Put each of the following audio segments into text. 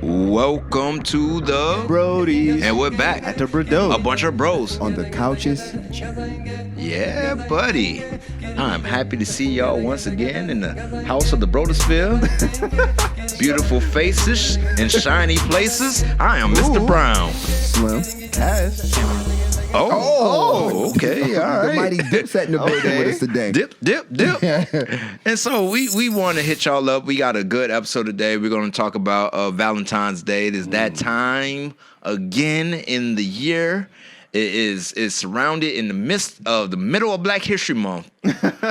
Welcome to the Brodies. And we're back At the Bordeaux. A bunch of bros. On the couches. Yeah, buddy. I'm happy to see y'all once again in the house of the Brodiesphere. Beautiful faces and shiny places. I am Mr. Brown. Slim. Cass. Oh, okay, all right. The mighty Dipset in the building with us today. Dip. And so we want to hit y'all up. We got a good episode today. We're going to talk about Valentine's Day. It is that time again in the year. It's surrounded in the midst of the middle of Black History Month.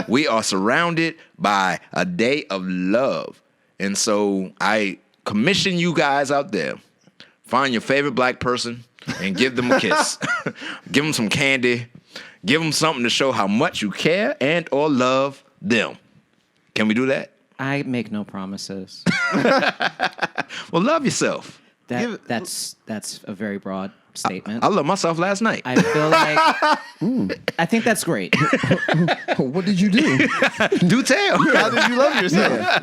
We are surrounded by a day of love. And so I commission you guys out there. Find your favorite black person and give them a kiss. Give them some candy. Give them something to show how much you care and or love them. Can we do that? I make no promises. Well, love yourself. That's a very broad statement. I loved myself last night. I feel like I think that's great. What did you do? Do tell. How did you love yourself?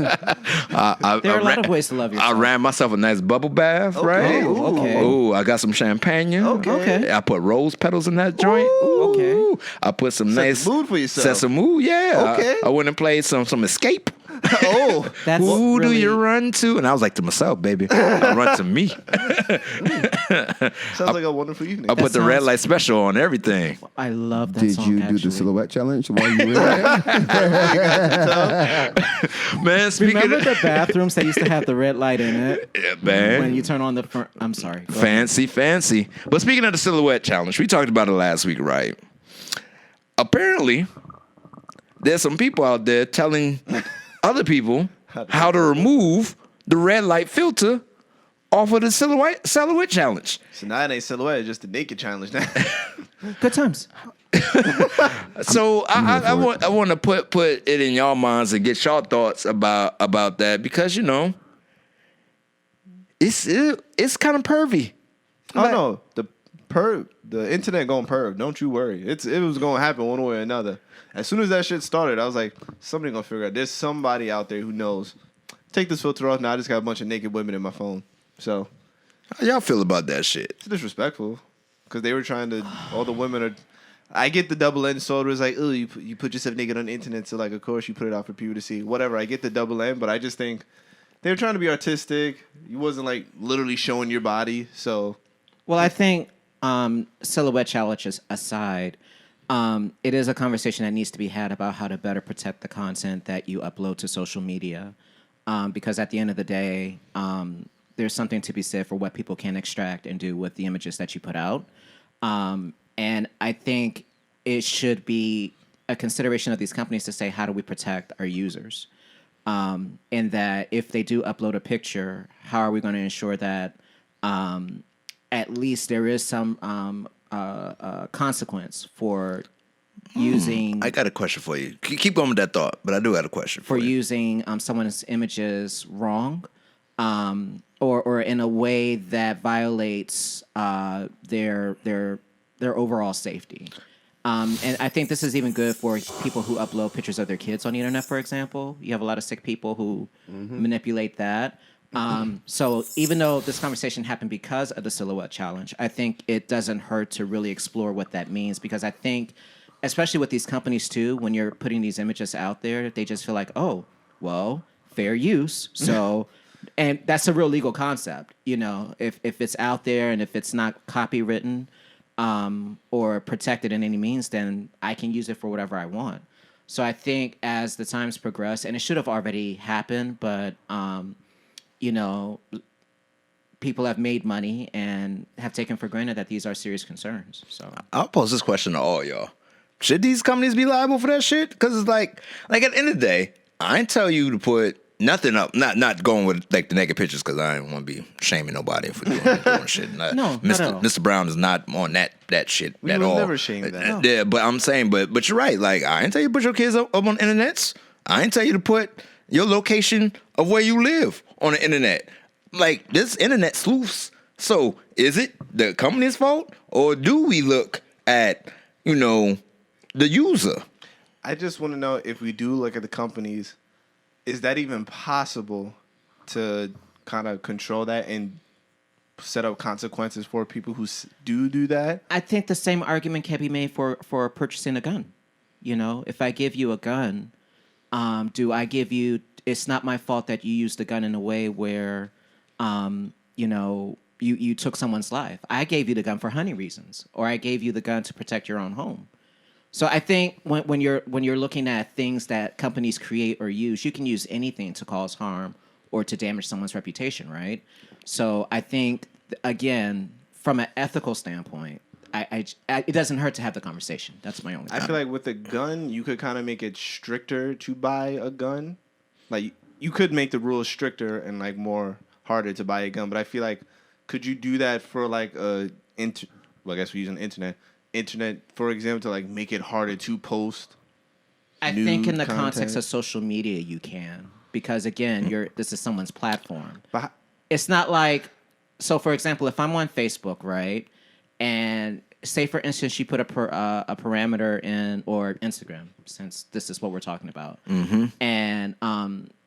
There are a lot of ways to love yourself. I ran myself a nice bubble bath, right? Oh, okay. Ooh, I got some champagne. Okay. I put rose petals in that joint. Ooh, okay. I put some Set nice the mood for yourself. Set some mood, yeah. Okay. I went and played some Escape. Oh. That's Who do really, you run to? And I was like, to myself, baby. I run to me. Sounds like a wonderful evening. I put the red sounds- light special on everything. I love that Did song. you do actually. the silhouette challenge while you were in there? Man, speaking Remember of the bathrooms that used to have the red light in it? yeah, man. When you turn on the front. I'm sorry. Go ahead. Fancy. But speaking of the silhouette challenge, we talked about it last week, right? Apparently, there's some people out there telling other people how to remove the red light filter off of the silhouette challenge. So now it ain't silhouette, it's just the naked challenge now. Good times. So I want to put it in y'all minds and get y'all thoughts about that because you know it's kind of pervy. Oh no, the internet going perv. Don't you worry. It was gonna happen one way or another. As soon as that shit started, I was like, somebody gonna figure out. There's somebody out there who knows. Take this filter off. Now I just got a bunch of naked women in my phone. So How y'all feel about that shit? it's disrespectful because they were trying to. All the women are. I get the double-edged sword. It's like, oh, you put yourself naked on the internet, so like, of course, you put it out for people to see. Whatever. I get the double end, but I just think they were trying to be artistic. You wasn't like literally showing your body. So Well, I think silhouette challenges aside, it is a conversation that needs to be had about how to better protect the content that you upload to social media. Because at the end of the day, there's something to be said for what people can extract and do with the images that you put out. And I think it should be a consideration of these companies to say, how do we protect our users? And that if they do upload a picture, how are we going to ensure that at least there is some consequence for using I got a question for you. Keep going with that thought, but I do have a question for you. using someone's images wrong, or in a way that violates their overall safety. And I think this is even good for people who upload pictures of their kids on the internet, for example. You have a lot of sick people who manipulate that. So even though this conversation happened because of the silhouette challenge, I think it doesn't hurt to really explore what that means, because I think, especially with these companies too, when you're putting these images out there, they just feel like, oh, well, fair use. So, and that's a real legal concept, you know, if it's out there and if it's not copywritten or protected in any means, then I can use it for whatever I want. So I think as the times progress, and it should have already happened, but you know, people have made money and have taken for granted that these are serious concerns. So I'll pose this question to all y'all. Should these companies be liable for that shit? Because it's like at the end of the day, I ain't tell you to put nothing up. Not going with like the naked pictures because I don't want to be shaming nobody for doing shit. No, not at all. Mr. Brown is not on that shit we at will all. never shame that. No. Yeah, but I'm saying, but you're right. Like I ain't tell you to put your kids up on the internets. I ain't tell you to put your location of where you live on the internet. Like this internet sleuths. So is it the company's fault, or do we look at the user? I just want to know, if we do look at the companies, is that even possible to kind of control that and set up consequences for people who do that? I think the same argument can be made for purchasing a gun. You know, if I give you a gun, do I give you? It's not my fault that you used the gun in a way where, you know, you took someone's life. I gave you the gun for hunting reasons, or I gave you the gun to protect your own home. So I think when you're looking at things that companies create or use, you can use anything to cause harm or to damage someone's reputation, right? So I think, again, from an ethical standpoint, it doesn't hurt to have the conversation. That's my only comment. I feel like with a gun, you could kind of make it stricter to buy a gun. Like, you could make the rules stricter and, like, more harder to buy a gun. But I feel like, could you do that for, like, well, I guess we're using internet, for example, to, like, make it harder to post I think in the content? context of social media, you can. Because, again, this is someone's platform. But It's not like... So, for example, if I'm on Facebook, right, and say, for instance, you put a parameter in, or Instagram, since this is what we're talking about, and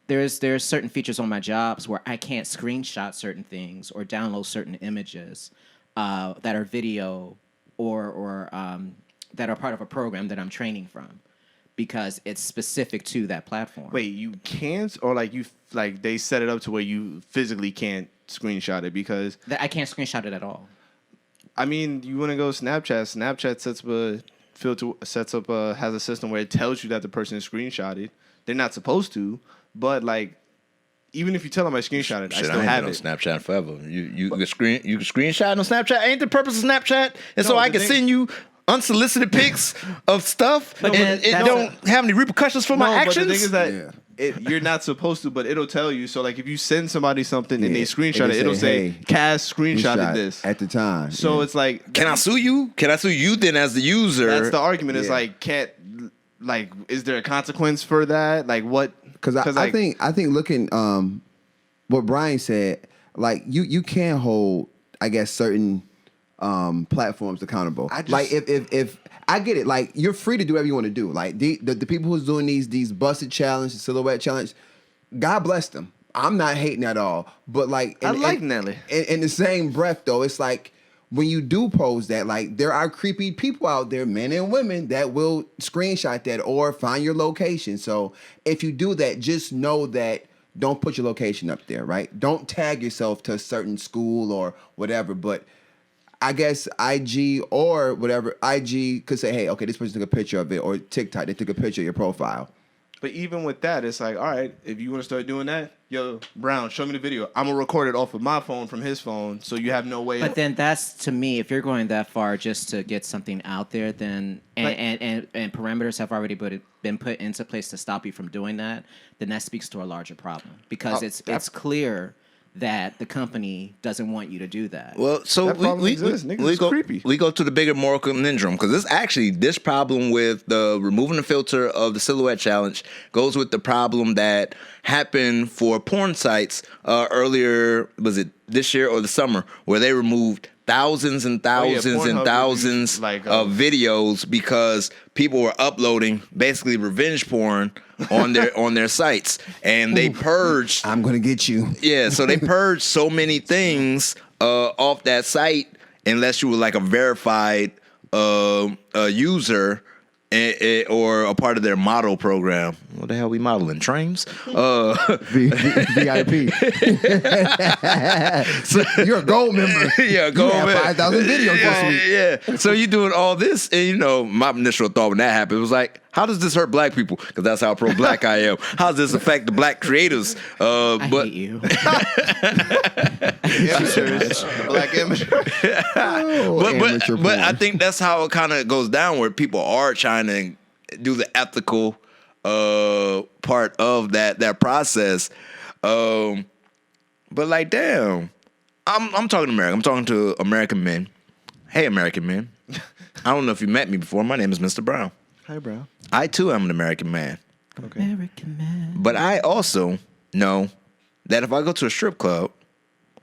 there's certain features on my jobs where I can't screenshot certain things or download certain images that are video or that are part of a program that I'm training from, because it's specific to that platform. wait, you can't? Or, like, they set it up to where you physically can't screenshot it because... I can't screenshot it at all. I mean, you want to go Snapchat. Snapchat has a system where it tells you that the person is screenshotted. They're not supposed to, but, like, even if you tell them I screenshot it, I still have it. On Snapchat forever. You can screenshot on Snapchat. Ain't the purpose of Snapchat? And so No, I the can thing- send you unsolicited pics of stuff, But and it that's don't have any repercussions for my But actions. the thing is that Yeah. you're not supposed to, but it'll tell you. So, like, if you send somebody something and they Yeah. screenshot And it, they it'll say, say, hey, Cass screenshotted Shot this. at the time. So yeah. it's like, Can I sue you? Can I sue you then as the user? that's the argument. It's Yeah. like, is there a consequence for that? Like, what? Because I think looking what Brian said, like you can hold, I guess, certain platforms accountable. Like if I get it, like you're free to do whatever you want to do. Like the people who's doing these busted challenge, the silhouette challenge, God bless them. I'm not hating at all. But like I like Nelly. In the same breath though, it's like when you do pose that, like there are creepy people out there, men and women, that will screenshot that or find your location. So if you do that, just know that don't put your location up there, right? Don't tag yourself to a certain school or whatever. But I guess IG or whatever, IG could say, hey, okay, this person took a picture of it, or TikTok, they took a picture of your profile. But even with that, it's like, all right, if you want to start doing that, yo, Brown, show me the video. I'm gonna record it off of my phone from his phone, so you have no way. But then that's, to me, if you're going that far just to get something out there, then and parameters have already been put into place to stop you from doing that, then that speaks to a larger problem, because it's clear that the company doesn't want you to do that. Well, so That problem exists. Niggas is creepy. we go to the bigger moral conundrum, because this problem with the removing the filter of the silhouette challenge goes with the problem that happened for porn sites earlier. Was it this year or the summer, where they removed thousands and thousands and Pornhub thousands removed, like, of videos because people were uploading basically revenge porn on their sites, and they purged. I'm going to get you. Yeah, so they purged so many things off that site unless you were like a verified user or a part of their model program. What the hell we modeling? Trains? VIP. You're a gold member. Yeah, gold you have member. 5,000 videos this week. Yeah. So you doing all this, and my initial thought when that happened was like, how does this hurt black people? Because that's how pro-black I am. How does this affect the black creators? I hate you. Amateurs, the black amateur. But I think that's how it kind of goes down, where people are trying to do the ethical part of that process. But like, damn, I'm talking to America. I'm talking to American men. Hey, American men. I don't know if you met me before. My name is Mr. Brown. Hi, bro. I too am an American man. Okay. American man. But I also know that if I go to a strip club,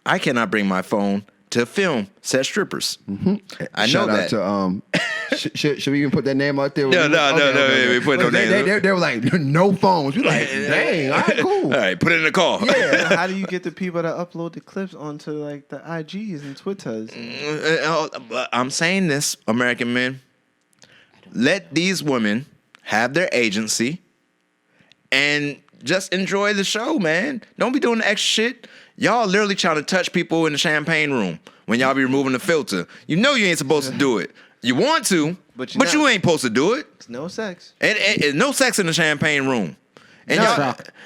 I cannot bring my phone to film said strippers. I know Shout out that. to Should we even put that name out there? No, we put no name. They were like, no phones. We like, dang, all right, cool. All right, put it in the call. Yeah. How do you get the people to upload the clips onto like the IGs and Twitters? I'm saying this, American men. Let these women have their agency and just enjoy the show, man. Don't be doing the extra shit. Y'all literally trying to touch people in the champagne room when y'all be removing the filter. You know you ain't supposed to do it. You want to, but you ain't supposed to do it. It's no sex. And no sex in the champagne room. And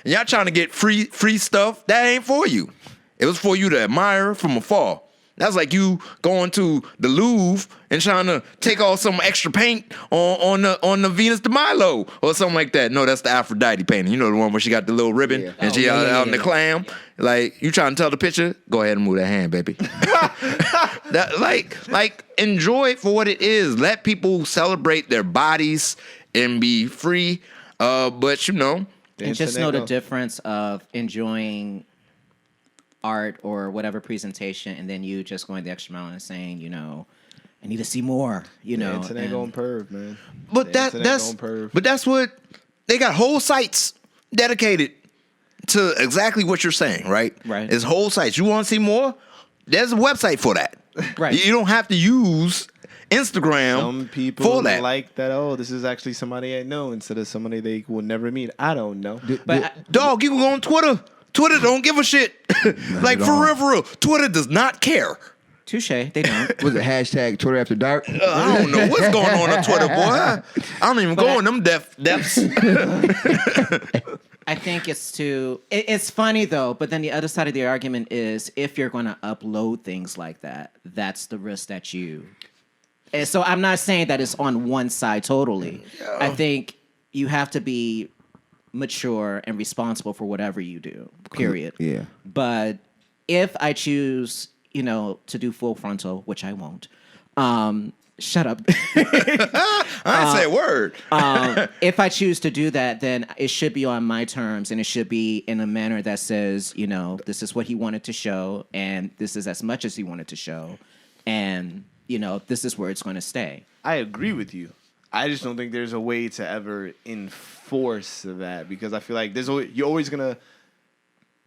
y'all trying to get free stuff. That ain't for you. It was for you to admire from afar. That's like you going to the Louvre and trying to take off some extra paint on the Venus de Milo or something like that. No, that's the Aphrodite painting. You know the one where she got the little ribbon and she out in the clam. Like you trying to tell the picture? Go ahead and move that hand, baby. like enjoy it for what it is. Let people celebrate their bodies and be free. But you know, and just know the difference of enjoying art or whatever presentation, and then you just going the extra mile and saying, you know, I need to see more. You know, the internet going perv, man. But that's what they got whole sites dedicated to exactly what you're saying, right? Right. It's whole sites. You want to see more? There's a website for that. Right. You don't have to use Instagram. Some people for that. like that. Oh, this is actually somebody I know instead of somebody they will never meet. I don't know. Dog, you can go on Twitter. Twitter don't give a shit. Like for real. Twitter does not care. Touche. They don't. Was it hashtag Twitter After Dark? I don't know what's going on Twitter, boy. I don't even go in them depths. I think it's funny though, but then the other side of the argument is if you're going to upload things like that, that's the risk that you. And so I'm not saying that it's on one side totally. Yeah. I think you have to be mature and responsible for whatever you do, period. Yeah. But if I choose, you know, to do full frontal, which I won't, shut up. I didn't say a word. If I choose to do that, then it should be on my terms, and it should be in a manner that says, you know, this is what he wanted to show, and this is as much as he wanted to show, and, you know, this is where it's going to stay. I agree with you. I just don't think there's a way to ever enforce that, because I feel like you're always gonna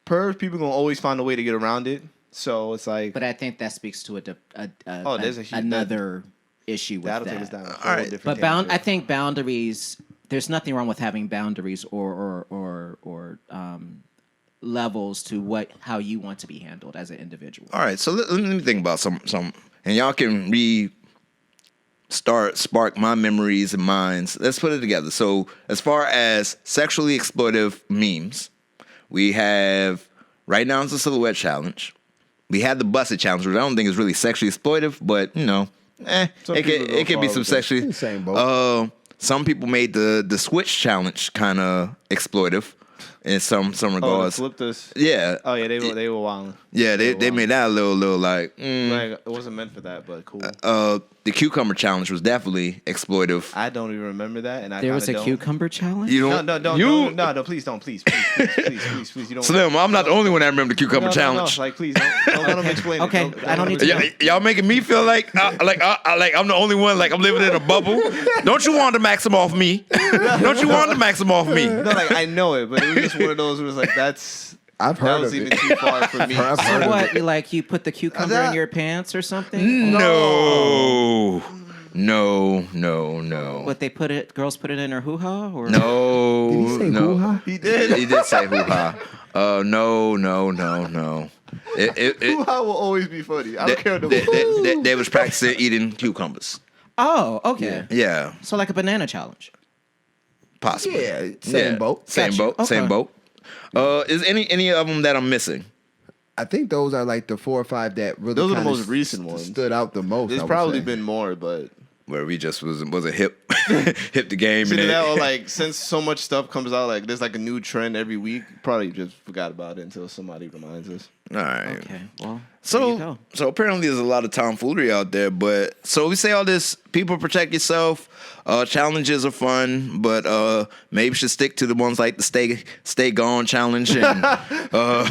people gonna always find a way to get around it. So it's like, but I think that speaks to there's another issue with that'll that. Take us down a whole different but I think boundaries. There's nothing wrong with having boundaries or levels to how you want to be handled as an individual. All right, so let me think about some, and y'all can spark my memories and minds. Let's put it together. So as far as sexually exploitive memes, we have right now it's the silhouette challenge. We had the busted challenge, which I don't think is really sexually exploitive, but you know, it could be some sexually. Same boat. Some people made the switch challenge kind of exploitive in some regards. Flip this. Yeah. Oh yeah, they were wild. Yeah, they made that a little like. Like it wasn't meant for that, but cool. The cucumber challenge was definitely exploitive. I don't even remember that, and there was a cucumber challenge. You don't? No, please don't, please. You don't. Slim, I'm not the only one that remember the cucumber challenge. No, like please don't let them explain. Okay, it. I don't need to. Y'all making me feel like I'm the only one. Like I'm living in a bubble. Don't you want to maxim off me? Don't you want to maxim off me? No, like I know it, but it was just one of those where it's like that's. I've heard that was of even it. too far for me. So what? You put the cucumber in your pants or something? No. What girls put it in her hoo-ha? Or? No. Did he say hoo-ha? He did. He did say hoo-ha. No. Hoo-ha will always be funny. I don't care. They was practicing eating cucumbers. Oh, okay. Yeah. So like a banana challenge. Possibly. Yeah, same boat. Same boat. Okay. Same boat. Is any of them that I'm missing? I think those are like the 4 or 5 that really. Those are the kinda most recent ones. Stood out the most. There's probably been more, but where we just wasn't hip the game. See, and that, or like since so much stuff comes out, like there's like a new trend every week. Probably just forgot about it until somebody reminds us. All right. Okay, well, there you go. So apparently there's a lot of tomfoolery out there, but so we say all this, people protect yourself, challenges are fun, but maybe should stick to the ones like the stay gone challenge and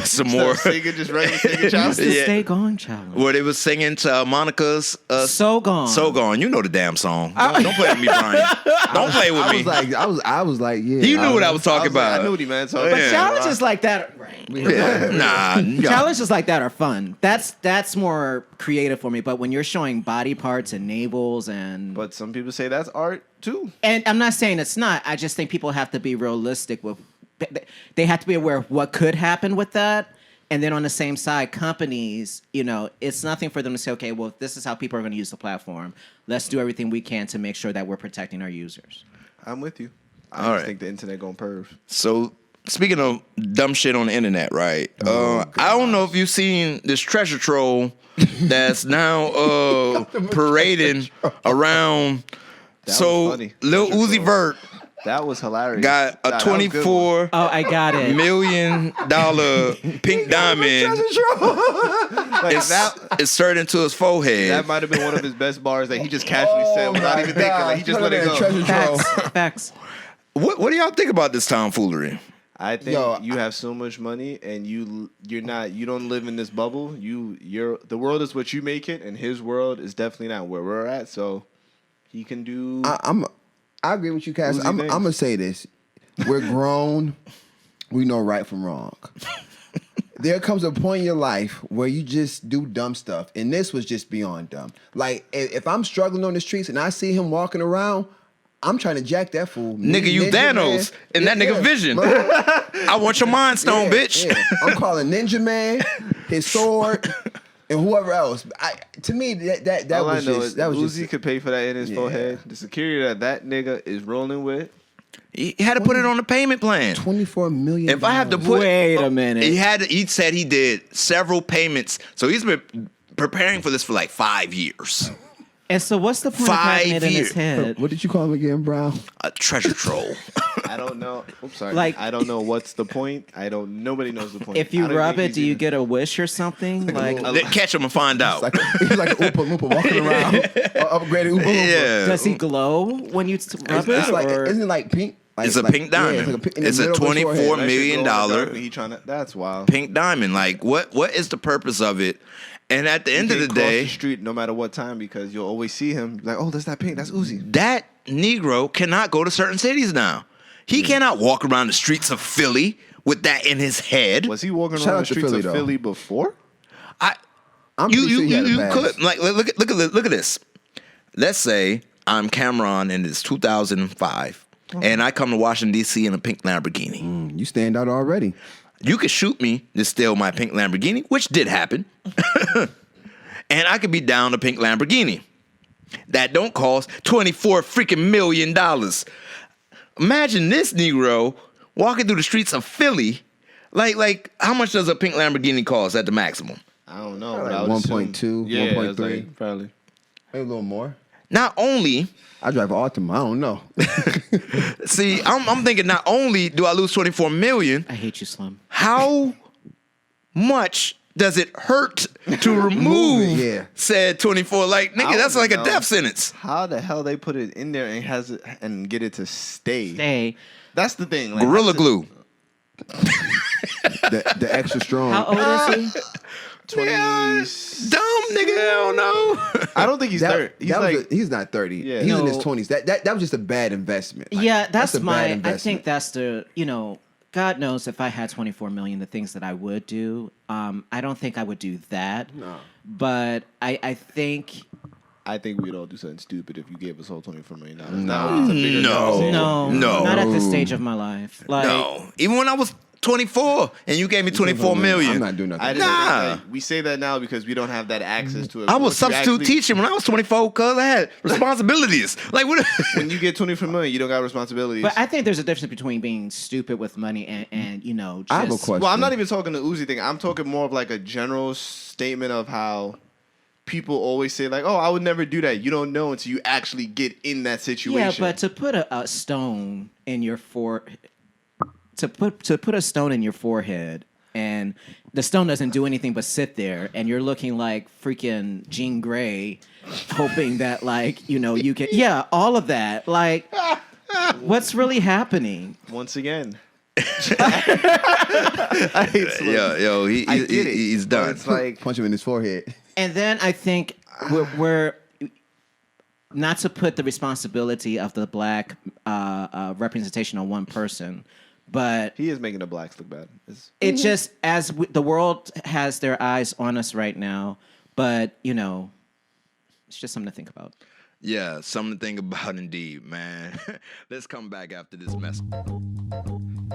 some more. Singing, just regular singing challenge. The Yeah. Stay Gone challenge. Where they was singing to Monica's So Gone. So Gone. You know the damn song. Don't play with me, Brian. Don't play with me. I was like, yeah. You knew what I was talking about. I knew what he meant. So But But Yeah. challenges like that, Yeah. Nah. challenges like that are fun. That's more creative for me. But when you're showing body parts and navels But some people say that's art too. and I'm not saying it's not. I just think people have to be realistic with. They have to be aware of what could happen with that. And then on the same side, companies, it's nothing for them to say, okay, well, this is how people are going to use the platform. Let's do everything we can to make sure that we're protecting our users. I'm with you. I All just right. think the internet gonna perv. So speaking of dumb shit on the internet, right? I don't know if you've seen this treasure troll that's now parading around. That So was funny. Lil Treasure Uzi troll. Vert That was hilarious. got a Nah, that was a good one. $24 Oh, I got it. million pink diamond Like, that inserted into his forehead. that might have been one of his best bars that he just casually said without even thinking. Like he just let it go. Facts. What do y'all think about this tomfoolery? I think Yo, you have so much money and you don't live in this bubble. The world is what you make it, and his world is definitely not where we're at. So he can do. I agree with you, Cass. Uzi I'm things. gonna say this: we're grown. We know right from wrong. There comes a point in your life where you just do dumb stuff, and this was just beyond dumb. Like if I'm struggling on the streets and I see him walking around, I'm trying to jack that fool. Nigga, you Ninja Thanos Man. in that nigga vision. I want your mind stone, Yeah, bitch. yeah. I'm calling Ninja Man, his sword, and whoever else. To me, that All was I know just is that was Uzi just. could pay for that in his Yeah. forehead. The security that nigga is rolling with. He had to put it on the payment plan. $24 million. If I have to put, Wait a minute. He said he did several payments, so he's been preparing for this for like 5 years. And so what's the point of having it in his head? What did you call him again, Brown? A treasure troll. I don't know. Oops, sorry. Like- I don't know what's the point. Nobody knows the point. If I you don't rub think it, he's do you even- get a wish or something? Like, Then catch him and find out. He's like an Oompa Loompa walking around, upgraded Oompa Loompa. Yeah. does he glow when you rub it? It's like, or- isn't it like pink? Like, It's a pink diamond. It's a $24 $24 That shit million glow in the dollar dark, but he tryna- That's wild. pink diamond. Like, what is the purpose of it? And at the end You of the can't cross day, the street no matter what time because you'll always see him. Like, oh, that's that pink. That's Uzi. that Negro cannot go to certain cities now. He cannot walk around the streets of Philly with that in his head. Was he walking Shout around out the to streets Philly, of though. Philly before? I'm pretty sure he had a You pass. could like look at this. Let's say I'm Cameron and it's 2005, and I come to Washington D.C. in a pink Lamborghini. You stand out already. You could shoot me to steal my pink Lamborghini, which did happen, and I could be down a pink Lamborghini that don't cost $24 freaking million. Imagine this Negro walking through the streets of Philly. Like how much does a pink Lamborghini cost at the maximum? I don't know. Probably but I like would assume- 1.2, Yeah, it was 1.3. like, probably. Maybe a little more. Not only I drive Altima. I don't know. see, I'm thinking not only do I lose 24 million, I hate you, Slim. how much does it hurt to remove yeah. said 24? Like, nigga, I that's don't like a know. death sentence. How the hell they put it in there and has it and get it to stay? Hey, That's the thing. Like, Gorilla that's the- glue. The extra strong. how old is he? 20. Dumb nigga, hell no. I don't think he's That- 30. He's that was like he's not 30. Yeah. He's in his No. 20s. That was just a bad investment. Like, Yeah, that's a bad my. I investment. think that's the. God knows if I had 24 million, the things that I would do. I don't think I would do that. No. But I think we'd all do something stupid if you gave us whole $24 million. No. Now it's a bigger No. conversation. no, No. not at this stage of my life. Like, No. Even when I was 24 and you gave me 24 million. I'm not doing nothing. I just Nah. think that we say that now because we don't have that access to it. I But was once you substitute actually- teaching when I was 24 because I had responsibilities. Like, what? When you get 24 million, you don't got responsibilities. But I think there's a difference between being stupid with money and just. I have a question. Well, I'm not even talking the Uzi thing. I'm talking more of like a general statement of how people always say like, "Oh, I would never do that." You don't know until you actually get in that situation. Yeah, but to put a stone in your to put a stone in your forehead and the stone doesn't do anything but sit there, and you're looking like freaking Jean Grey, hoping that like you can all of that. Like, what's really happening? Once again. I hate slugs. He's But done. it's like Punch him in his forehead. And then I think we're not to put the responsibility of the black representation on one person, but he is making the blacks look bad. it just the world has their eyes on us right now. But it's just something to think about. Yeah, something to think about indeed, man. Let's come back after this mess.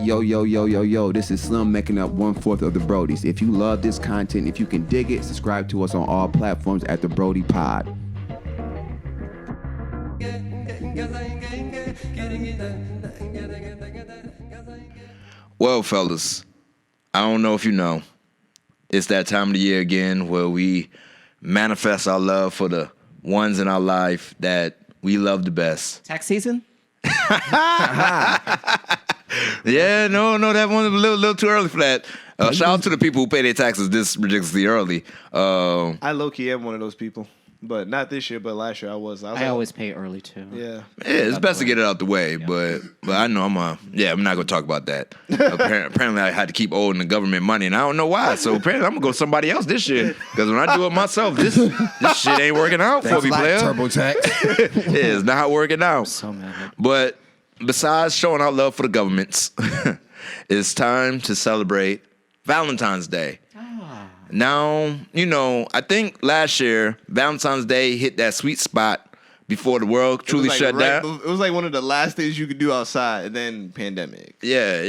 Yo, this is Slim making up 1/4 of the Brodies. If you love this content, if you can dig it, subscribe to us on all platforms at the Brody Pod. Well, fellas, I don't know if you know, it's that time of the year again where we manifest our love for the ones in our life that we love the best. Tax season? Yeah, no, that one's a little too early for that. Shout out to the people who pay their taxes this ridiculously early. I low-key am one of those people. But not this year, but last year I was. I always pay early too. Yeah. It's best to get it out the way, but I know I'm not going to talk about that. Apparently, I had to keep owing the government money, and I don't know why. So apparently, I'm going to go to somebody else this year, because when I do it myself, this shit ain't working out for me, player. TurboTax. It's not working out. So mad. But besides showing our love for the governments, it's time to celebrate Valentine's Day. Now, I think last year, Valentine's Day hit that sweet spot before the world truly shut down. It was like one of the last things you could do outside, and then pandemic. Yeah,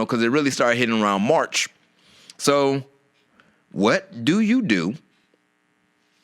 because it really started hitting around March. So, what do you do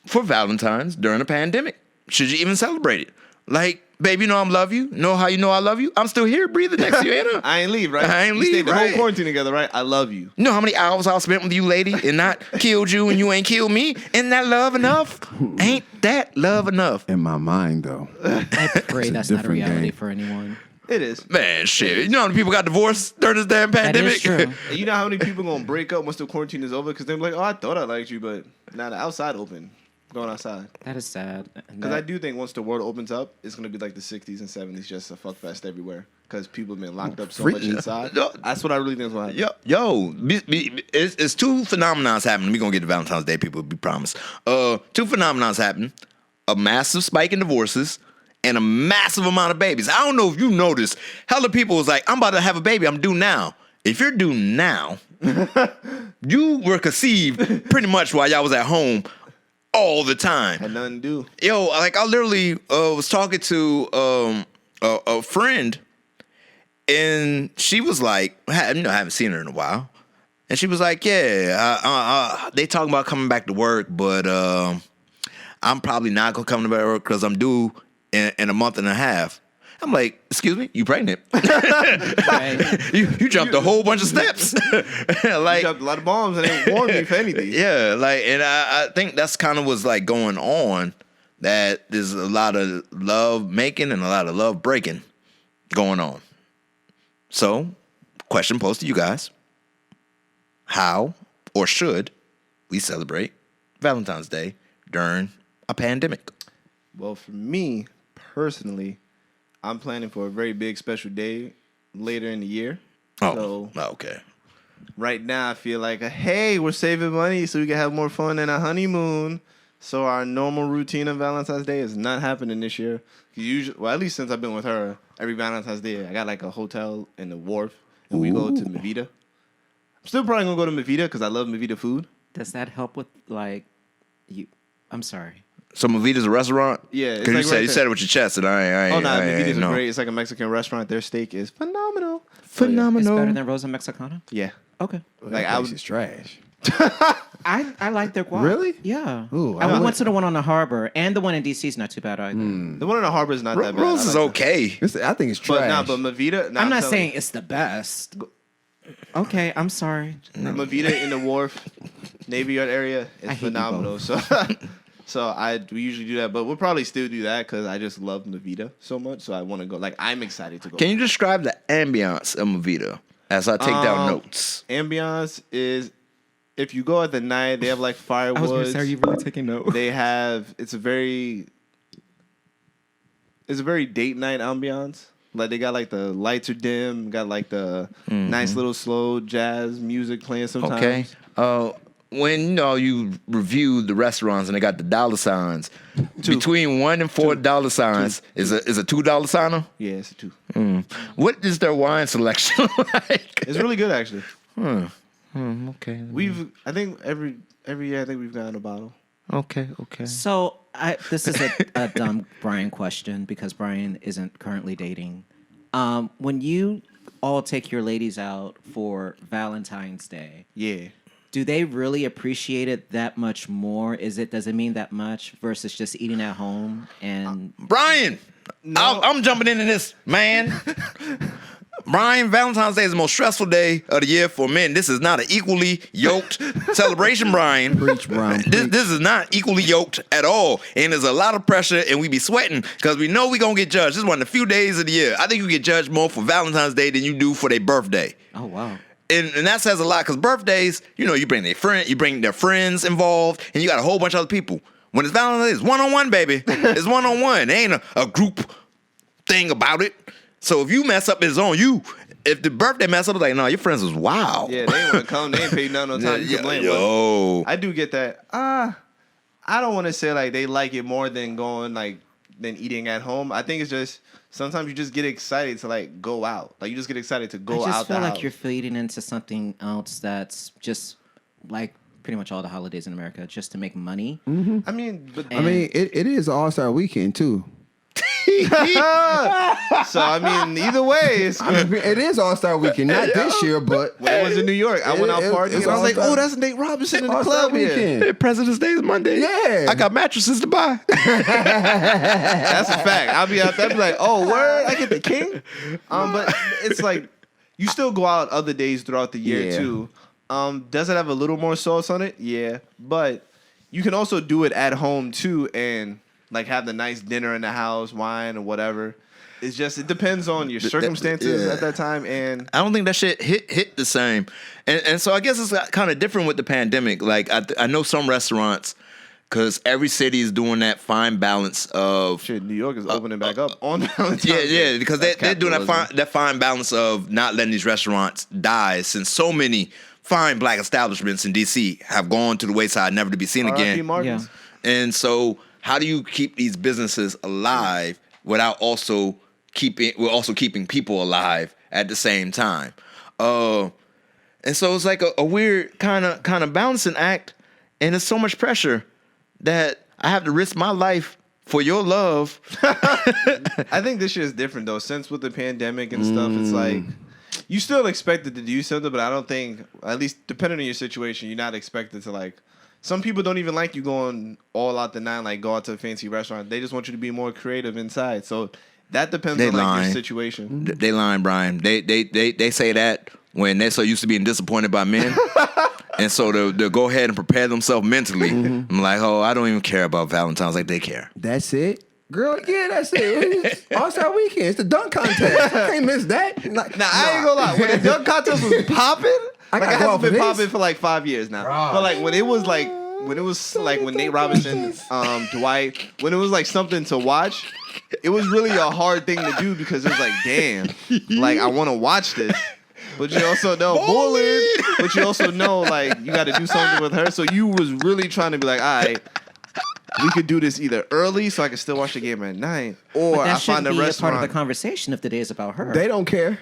for Valentine's during a pandemic? Should you even celebrate it? Like, babe, I love you. Know how you know I love you? I'm still here breathing next to you, ain't I? I ain't leave, right? I ain't We stayed leave, the right? whole quarantine together, right? I love you. You know how many hours I spent with you, lady, and not killed you and you ain't killed me? Isn't that love enough? Ain't that love enough? In my mind, though. I pray that's not a different reality game. for anyone. It is. Man, shit. You know how many people got divorced during this damn That pandemic? is true. And you know how many people gonna break up once the quarantine is over? Because they're like, oh, I thought I liked you, but now the outside open. Going outside. That is sad. Because I do think once the world opens up, it's going to be like the 60s and 70s, just a fuck fest everywhere. Because people have been locked up so much inside. That's what I really think is going to happen. It's two phenomenons happening. We're going to get to Valentine's Day, people, be promised. Two phenomenons happening. A massive spike in divorces and a massive amount of babies. I don't know if you noticed. Hella people was like, I'm about to have a baby. I'm due now. If you're due now, you were conceived pretty much while y'all was at home all the time. Had nothing to do. Yo, like I literally was talking to a friend, and she was like, I haven't seen her in a while, and she was like, yeah, they talking about coming back to work, but I'm probably not gonna come to work because I'm due in a month and a half. I'm like, excuse me, you pregnant? you jumped a whole bunch of steps. Like, you dropped a lot of bombs and they warned me for anything. Yeah, like, and I think that's kind of what's like going on. That there's a lot of love making and a lot of love breaking going on. So, question posed to you guys: how or should we celebrate Valentine's Day during a pandemic? Well, for me personally, I'm planning for a very big special day later in the year. So Okay. right now, I feel like, hey, we're saving money so we can have more fun than a honeymoon. So our normal routine of Valentine's Day is not happening this year. Usually, well, at least since I've been with her, every Valentine's Day, I got like a hotel in the wharf, and we go to Mavita. I'm still probably going to go to Mavita because I love Mavita food. Does that help with, like, you? I'm sorry. So Mavita's a restaurant? Yeah. Because like you said it with your chest, and I Mavita's know. great. It's like a Mexican restaurant. Their steak is phenomenal. It's better than Rosa Mexicana? Yeah. Okay. Like, That place is trash. I like their guac. Really? Yeah. Ooh, we went to the one on the harbor, and the one in DC is not too bad either. The one in the harbor is not that bad. Rose is I like okay. I think it's trash. but Mavita. I'm not saying it's the best. Okay, I'm sorry. Mavita in the wharf, Navy Yard area I is hate you phenomenal. So we usually do that, but we'll probably still do that because I just love Mavita so much. So I want to go. Like, I'm excited to go. Can you describe the ambiance of Mavita? as I take down notes. Ambiance is if you go at the night, they have like I was going to firewoods. say, are you really taking notes? They have it's a very date night ambiance. Like they got like the lights are dim, got like the nice little slow jazz music playing sometimes. Okay. When you review the restaurants and they got the dollar signs, between $1 and $4 signs is a $2 signer. Yeah, it's a 2. What is their wine selection like? It's really good actually. Okay. I think every year I think we've gotten a bottle. Okay. So this is a dumb Brian question because Brian isn't currently dating. When you all take your ladies out for Valentine's Day, Yeah. do they really appreciate it that much more? Does it mean that much versus just eating at home? And Brian, I'm jumping into this, man. Brian, Valentine's Day is the most stressful day of the year for men. This is not an equally yoked celebration, Brian. Preach, Brian. This is not equally yoked at all. And there's a lot of pressure, and we be sweating because we know we going to get judged. This is one of the few days of the year. I think you get judged more for Valentine's Day than you do for their birthday. oh wow, And that says a lot because birthdays, you bring their friends involved, and you got a whole bunch of other people. When it's Valentine's Day, it's one-on-one, baby. It's one-on-one. There ain't a group thing about it. So if you mess up, it's on you. If the birthday mess up, it's like, no, your friends was wild. Yeah, they ain't want to come. They ain't paid nothing on time. You can blame them. Yo. I do get that. I don't want to say like they like it more than than eating at home. I think it's just sometimes you just get excited to like go out. Like you just get excited to go out. I just the feel like house. you're feeding into something else that's just like pretty much all the holidays in America, just to make money. I mean, but It is All-Star Weekend too. so I mean, either way, it's It is All-Star Weekend, not this year, but when I was in New York, I went out partying. it's And I was like, All-Star- "Oh, that's Nate Robinson in the All-Star club here." Weekend. President's Day is Monday. Yeah. I got mattresses to buy. That's a fact. I'll be out there, be like, "Oh, word, I get the king." But it's like you still go out other days throughout the year Yeah. too. Does it have a little more sauce on it? Yeah, but you can also do it at home too, and like have the nice dinner in the house, wine or whatever. It's just it depends on your circumstances yeah. at that time, and I don't think that shit hit the same. And so I guess it's kind of different with the pandemic. Like I know some restaurants, because every city is doing that fine balance of shit. New York is opening back up on Valentine's Day. yeah, because That's they're doing that fine balance of not letting these restaurants die, since so many fine black establishments in DC have gone to the wayside, never to be seen R.I.P. again. Marcus. Yeah. And so, how do you keep these businesses alive without also keeping people alive at the same time? And so it's like a weird kind of balancing act, and there's so much pressure that I have to risk my life for your love. I think this year is different though. Since with the pandemic and stuff, it's like you still expected to do something, but I don't think, at least depending on your situation, you're not expected to like. Some people don't even like you going all out the nine, like go out to a fancy restaurant. They just want you to be more creative inside. So that depends on like your situation. They lying, Brian. They say that when they're so used to being disappointed by men. And so they'll go ahead and prepare themselves mentally. I'm like, oh, I don't even care about Valentine's like they care. That's it. Girl, yeah, that's it. It's All-Star Weekend. It's the dunk contest. I can't miss that. Like, Now, I ain't gonna lie. When the dunk contest was popping, like, it gotta go hasn't out for been this. popping for like 5 years now. But like when it was like when Nate Robinson, Dwight, when it was like something to watch, it was really a hard thing to do because it was like, damn, like I want to watch this. But you also know bullying. But you also know like you got to do something with her. So you was really trying to be like, all right, we could do this either early so I can still watch the game at night, or But that I find shouldn't a be a part restaurant. of the conversation if the day is about her. They don't care.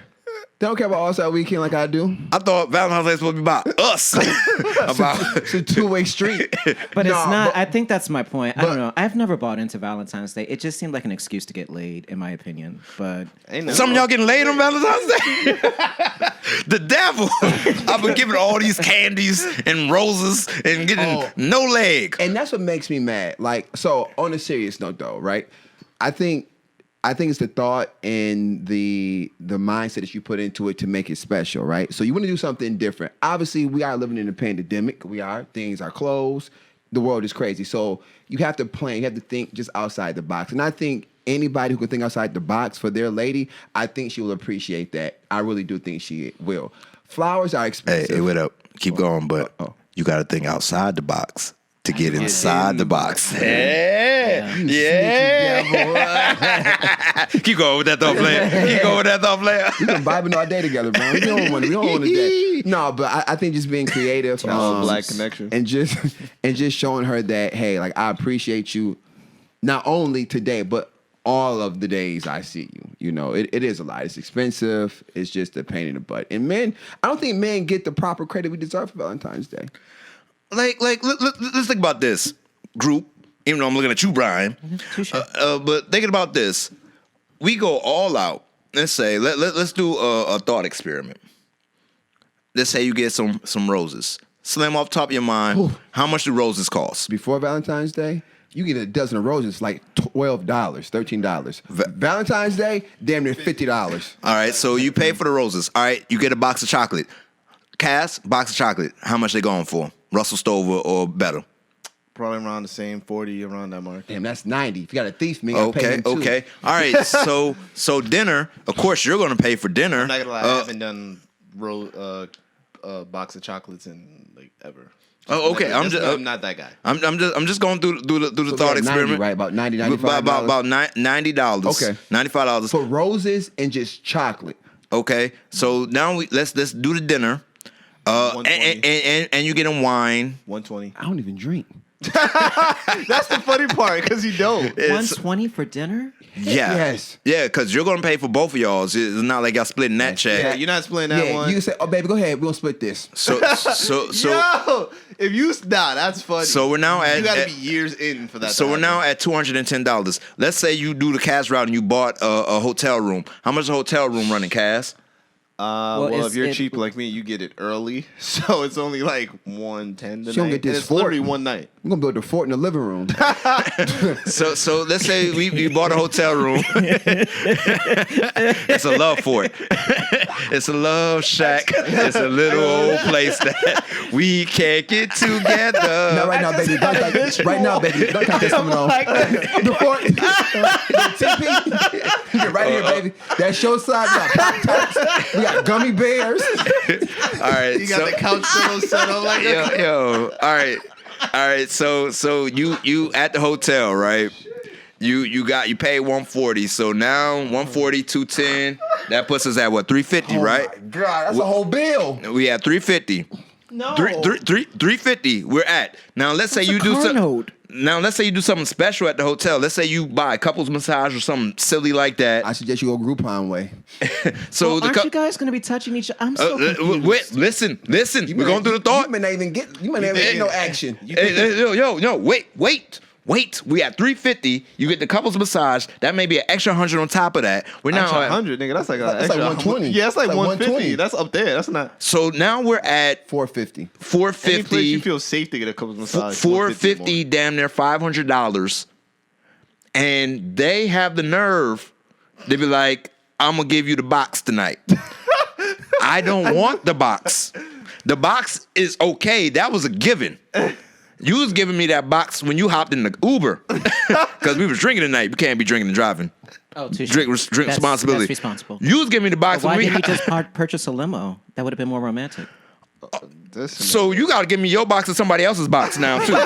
They don't care about All-Star Weekend like I do. I thought Valentine's Day was supposed to be about us. It's a two-way street. But it's Nah, not. but- I think that's my point. I don't know. I've never bought into Valentine's Day. It just seemed like an excuse to get laid, in my opinion. But Ain't no- Some of y'all getting laid on Valentine's Day? The devil. I've been giving all these candies and roses and getting no leg. And that's what makes me mad. Like, so on a serious note though, right? I think it's the thought and the mindset that you put into it to make it special, right? So you want to do something different. Obviously, we are living in a pandemic. Things are closed. the world is crazy. So you have to plan. You have to think just outside the box. And I think anybody who can think outside the box for their lady, I think she will appreciate that. I really do think she will. Flowers are expensive. Hey, wait up. Keep going, but you got to think outside the box to get inside the box. Yeah. Keep going with that thought, player. We've been vibing all day together, bro. We don't want a day. No, but I think just being creative, black connection, and just showing her that, hey, like, I appreciate you, not only today, but all of the days I see you. You know, it is a lot. It's expensive. It's just a pain in the butt. And men, I don't think men get the proper credit we deserve for Valentine's Day. Let's think about this group. Even though I'm looking at you, Brian, but thinking about this, we go all out. Let's say let's do a thought experiment. Let's say you get some roses. Slim, off the top of your mind, how much do roses cost? Before Valentine's Day, you get a dozen of roses like $12, $13. Valentine's Day, damn near $50. All right, so you pay for the roses. All right, you get a box of chocolate. Cass, box of chocolate. How much they going for? Russell Stover or better? Probably around the same 40, around that mark. Damn, that's 90. If you got a thief, me, I pay him too. Okay. All right, so dinner. Of course, you're going to pay for dinner. I'm not gonna lie, I haven't done box of chocolates in like ever. Oh, okay. I'm not that guy. I'm just going through the thought experiment. 90, right? About $90, $95. About $90. Okay. $95 for roses and just chocolate. Okay, so now let's do the dinner. And you get them wine. 120. I don't even drink. That's the funny part, because you don't. 120 for dinner? Yeah. Yes. Yeah, because you're going to pay for both of y'all's. It's not like y'all splitting that check. Yeah, you're not splitting that one. You can say, oh, baby, go ahead. We're going to split this. So Yo, if you, that's funny. So we're now at... You got to be years in for that. So we're now at $210. Let's say you do the cash route and you bought a hotel room. How much is a hotel room running, Cass? Well, if you're cheap like me, you get it early, so it's only like $110 tonight. She don't get this it's fort. literally one night. I'm gonna build a fort in the living room. So let's say we bought a hotel room. It's a love fort. It's a love shack. It's a little old place that we can't get together. No, right now, baby. Right now, baby. Don't talk this coming on. The fort. The TP. Get right here, baby. That's your side. We got Pop-Tarts. We got gummy bears. All right. You got the couch pillow set up like that. Yo. All right. So you at the hotel, right? You paid $140. So now $140, $210. That puts us at what, $350, right? Oh my God, that's a whole bill. We at $350. No. $350. We're at. Now let's say you do something. Now let's say you do something special at the hotel. Let's say you buy a couples massage or something silly like that. I suggest you go Groupon way. So aren't you guys going to be touching each other? I'm so confused. Wait, listen. We're going through the thought. You may not even get no action. Yo, wait. We at $350. You get the couples massage. That may be an extra $100 on top of that. We're now at $100, nigga. That's like like 120. Yeah, that's like 120. 150. That's up there. That's not. So now we're at $450. Any place you feel safe to get a couples massage. $450, damn near $500, and they have the nerve. They be like, "I'm gonna give you the box tonight." I don't want the box. The box is okay. That was a given. You was giving me that box when you hopped in the Uber because we was drinking tonight. You can't be drinking and driving. Oh, touche. Drink responsibility. That's responsible. You was giving me the box. Why when didn't you just purchase a limo? That would have been more romantic. So you got to give me your box and somebody else's box now too.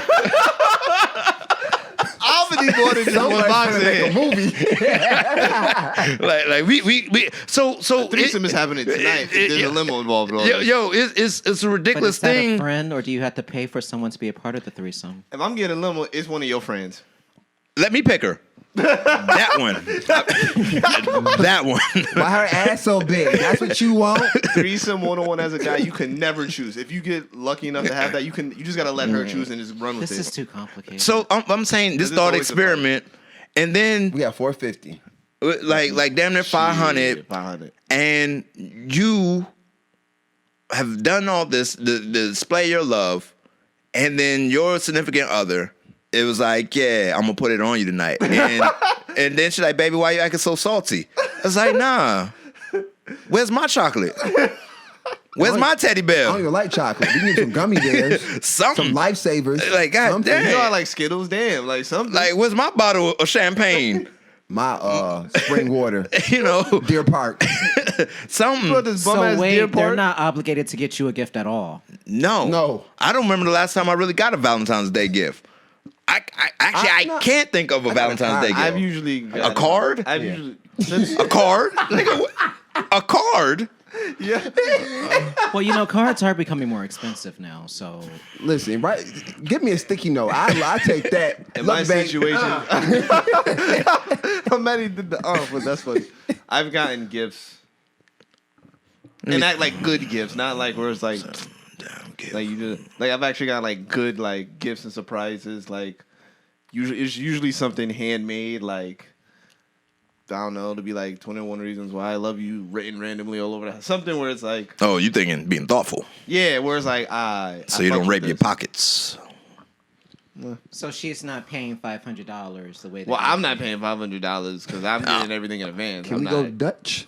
I'm gonna need more than just one box in a movie. like we so threesome is happening tonight. There's a limo involved. It's a ridiculous but is thing. That a friend, or do you have to pay for someone to be a part of the threesome? If I'm getting a limo, it's one of your friends. Let me pick her. That one. That one. Why her ass so big? That's what you want? Threesome 101 as a guy, you can never choose. If you get lucky enough to have that, you just gotta let her choose and just run with it. This is too complicated. So I'm saying this thought experiment, and then we got $450. Like damn near 500. 500. And you have done all this to display your love, and then your significant other, it was like, yeah, I'm gonna put it on you tonight. And then she's like, baby, why you acting so salty? I was like, nah. Where's my chocolate? Where's my teddy I bear? don't even like chocolate. You need some gummy bears, Something. some lifesavers. Like, God something. damn. You know I like Skittles. Damn, like something. Like, where's my bottle of champagne? My spring water, You know, Deer Park. something. Bro, this bum So ass wait, Deer they're Park. not obligated to get you a gift at all. No. I don't remember the last time I really got a Valentine's Day gift. I can't think of a Valentine's Day gift. I've usually A card? I've usually A card? A card? yeah. Well, you know, cards are becoming more expensive now, so Listen, right? Give me a sticky note. I take that. In Look, my babe, situation, I'm mad he did the but that's funny. I've gotten gifts, and not like good gifts, not like where it's like you just like I've actually got like good like gifts and surprises. Like it's usually something handmade, like I don't know, to be like 21 Reasons Why I Love You written randomly all over the house. Something where it's like Oh, you thinking being thoughtful. yeah, where it's like So you don't rape your pockets. so she's not paying $500 the way that Well, you I'm do. not paying $500 because I'm getting everything in advance. Can I'm we go not. Dutch?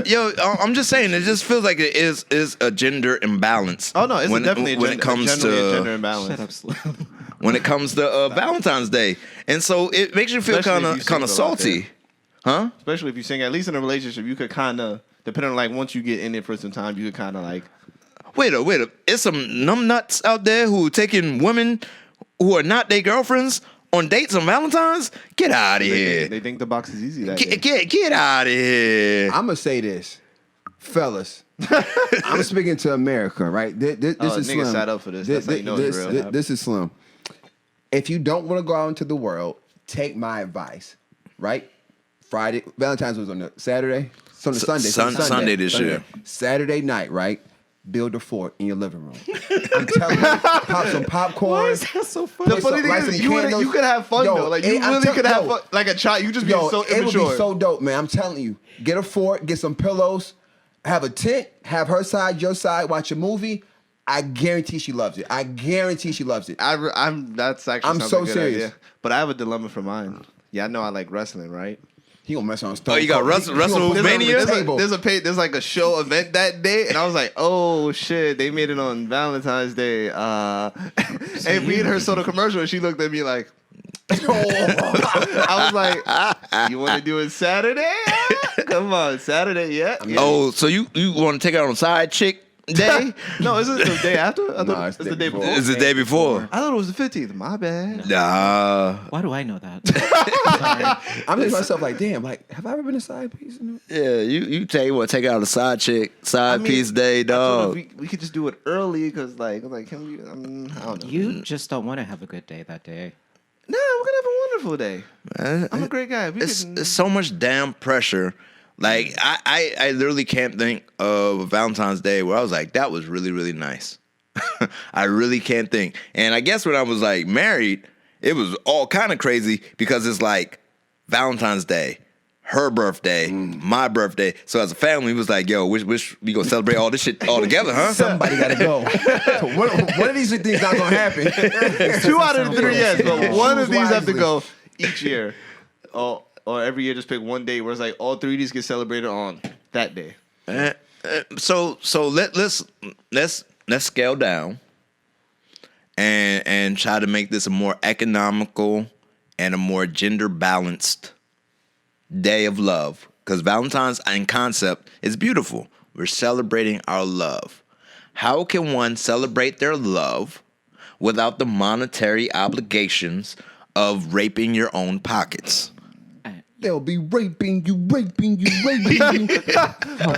Yo, I'm just saying, it just feels like it is a gender imbalance. Oh no, it's definitely when it comes generally a gender to imbalance. Shut up, Slim. when it comes to Valentine's Day, and so it makes you feel Especially kind if you of single out salty, huh? Especially if you sing, at least in a relationship, you could kind of, depending on like once you get in it for some time, you could kind of like. Wait a, it's some numbnuts out there who are taking women who are not their girlfriends on dates on Valentine's. Get out of here! They think the box is easy. That day. Get out of here! I'm gonna say this, fellas. I'm speaking to America, right? This is niggas Slim. sat up for this. That's how you know it's real. This is Slim. If you don't want to go out into the world, take my advice, right? Friday, Valentine's was on the Saturday, so on the Sunday this year. Saturday night, right? Build a fort in your living room. I'm telling you, pop some popcorn. so The funny thing is, you could have fun though. Like you really could have fun. Like a child, you just be so it would immature. be so dope, man. I'm telling you. Get a fort, get some pillows, have a tent, have her side, your side, watch a movie. I guarantee she loves it. That's actually I'm sounds so like a good serious. idea. But I have a dilemma for mine. Yeah, I know I like wrestling, right? He gonna mess on Stone Oh, you got Cold. Russell He gonna put it on the Mania? table. There's like a show event that day, and I was like, oh shit, they made it on Valentine's Day. And me and her saw the commercial, and she looked at me like, I was like, you want to do it Saturday? Come on, Saturday, yeah. Oh, so you want to take out on side chick day? No, is it the day after? I thought Nah, it's the day before. It's the day before. I thought it was the 15th. My bad. Nah. Why do I know that? Sorry. I'm thinking to myself like, damn, like, have I ever been a side piece? Yeah, you take out a side chick, piece day, I told dog. her we could just do it early because, like, can we? I don't know. You just don't want to have a good day that day. No, we're gonna have a wonderful day. I'm a great guy. It's so much damn pressure. Like I literally can't think of a Valentine's Day where I was like, that was really, really nice. I really can't think. And I guess when I was like married, it was all kind of crazy because it's like Valentine's Day, her birthday, my birthday. So as a family, we was like, yo, wish we gonna celebrate all this shit all together, huh? Somebody gotta go. one of these things not gonna happen. 2 out of the 3 yes, but one of Choose these have to wisely. go each year, or every year just pick one day where it's like all 3 of these get celebrated on that day. So let's scale down and try to make this a more economical and a more gender balanced day of love. Because Valentine's in concept is beautiful. We're celebrating our love. How can one celebrate their love without the monetary obligations of raping your own pockets? They'll be raping you. Oh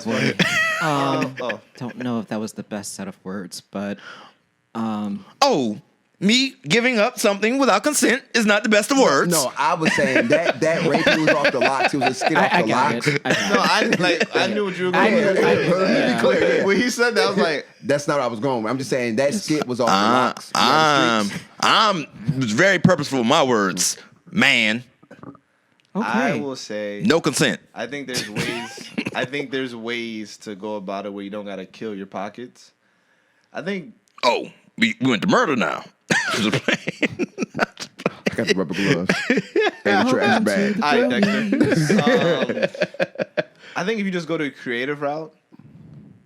boy. Oh, Don't know if that was the best set of words, but Oh, me giving up something without consent is not the best of words. No, I was saying that raping was off the locks. It was a skit off I the got locks. it. no, I knew what you were going. Yeah. Clear. When he said that, I was like, That's not what I was going with. I'm just saying that skit was off the locks. You on the streets. I'm was very purposeful with my words, man. I okay. will say, No consent. I think there's ways. I think there's ways to go about it where you don't gotta kill your pockets. I think. Oh, we went to murder now. I got the rubber gloves and the trash bag. All right, Dexter. I think if you just go to a creative route,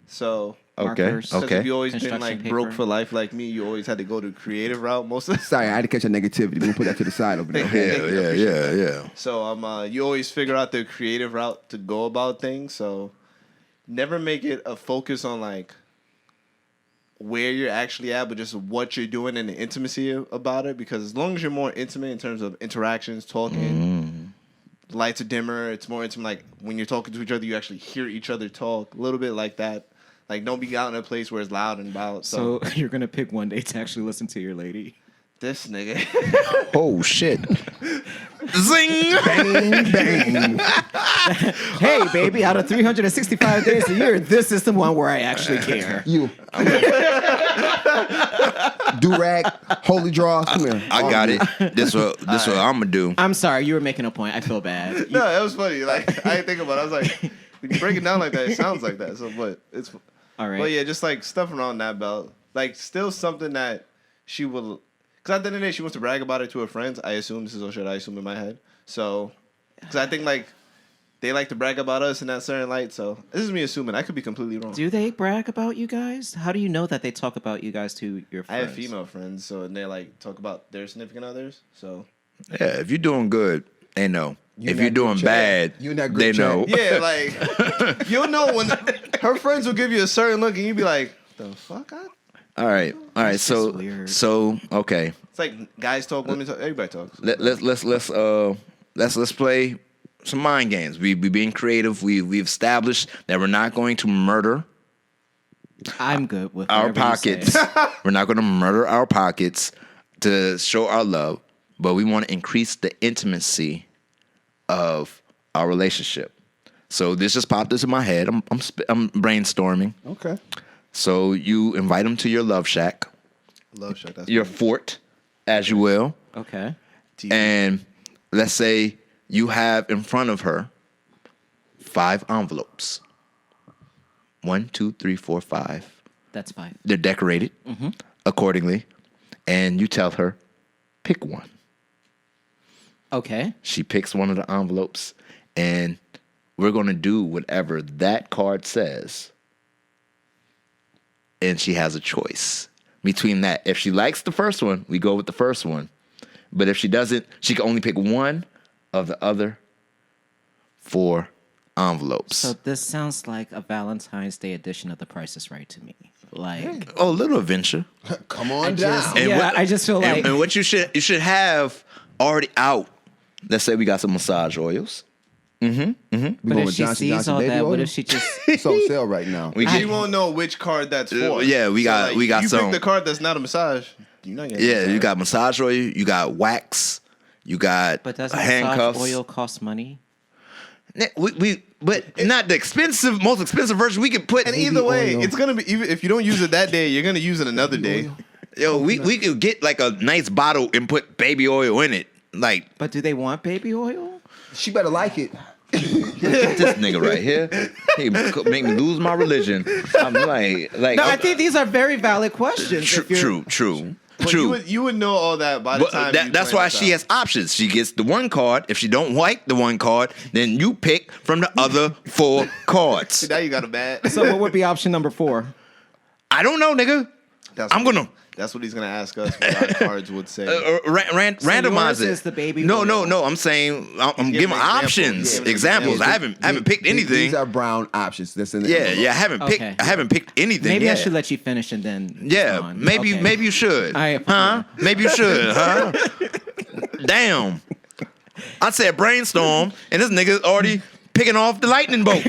so markers. Okay. Because if you always been Construction like paper. broke for life like me, you always had to go the creative route most of the Sorry, I had to catch your negativity. We're gonna put that to the side over there. Yeah. So you always figure out the creative route to go about things. So never make it a focus on like where you're actually at, but just what you're doing and the intimacy about it. Because as long as you're more intimate in terms of interactions, talking, lights are dimmer, it's more intimate. Like when you're talking to each other, you actually hear each other talk. A little bit like that. Like don't be out in a place where it's loud and loud. So you're gonna pick one day to actually listen to your lady. This nigga. Oh shit. Zing. Bang, bang. Hey, baby, out of 365 days a year, this is the one where I actually care. You. Do-rag, holy draw. Come here. I got it. This what I'm gonna do. I'm sorry, you were making a point. I feel bad. No, that was funny. Like I didn't think about it. I was like, when you break it down like that, it sounds like that. So, but it's, All right. but yeah, just like stuff around that belt, like still something that she will, because at the end of the day, she wants to brag about it to her friends. I assume this is all shit I assume in my head. So, because I think like they like to brag about us in that certain light. So this is me assuming. I could be completely wrong. Do they brag about you guys? How do you know that they talk about you guys to your I friends? have female friends, so and they like talk about their significant others. So Yeah, if you're doing good, they know. You If in you're that doing group chat. bad, You in that group they chat. know. yeah, like you'll know when her friends will give you a certain look, and you be like, "The fuck?" All right. That's just weird. So okay. It's like guys talk, women talk, everybody talks. Let's play some mind games. We being creative. We've established that we're not going to murder I'm good with our whatever you say. pockets. We're not going to murder our pockets to show our love, but we want to increase the intimacy of our relationship. So this just popped into my head. I'm brainstorming. Okay. So you invite them to your love shack, Love shot. That's your funny. fort, as you will, Okay. and let's say you have in front of her 5 envelopes. 1, 2, 3, 4, 5. That's fine. They're decorated accordingly, and you tell her, pick one. Okay. She picks one of the envelopes, and we're going to do whatever that card says. And she has a choice between that. If she likes the first one, we go with the first one. But if she doesn't, she can only pick one of the other 4 envelopes. So this sounds like a Valentine's Day edition of The Price is Right to me. Like, Oh, little adventure. Come on down. yeah, I just feel like and what you should have already out. Let's say we got some massage oils. We but going if with she Johnson sees Johnson all baby that, oil? what if she just It's on sale right now. We She get, won't know which card that's for. yeah, we got you some. pick the card that's not a massage. You're not getting Yeah, massage. you got massage oil. You got wax. You got But does handcuffs. massage oil cost money? But not the most expensive version we could put. And either way, oil. it's gonna be even if you don't use it that day, you're gonna use it another day. Yo, we could get like a nice bottle and put baby oil in it. Like But do they want baby oil? She better like it. this nigga right here, he make me lose my religion. I'm like No, I think these are very valid questions. true. But you would know all that by the time. you That's plan why this she out. has options. She gets the one card. If she don't like the one card, then you pick from the other 4 cards. Now you got a bad. So what would be option number 4? I don't know, nigga. That's what he's gonna ask us. What our cards would say. Randomize yours it. is the baby no, oil. I'm saying I'm giving giving examples. options. Yeah, Examples. I examples. haven't picked anything. These are brown options. That's in the Yeah, envelope. I haven't picked. Okay. I haven't picked anything. Maybe I yet. should let you finish and then Yeah, respond. maybe Okay. maybe you should. Huh? Maybe you should, huh? Damn. I said brainstorm, and this nigga's already picking off the lightning bolts.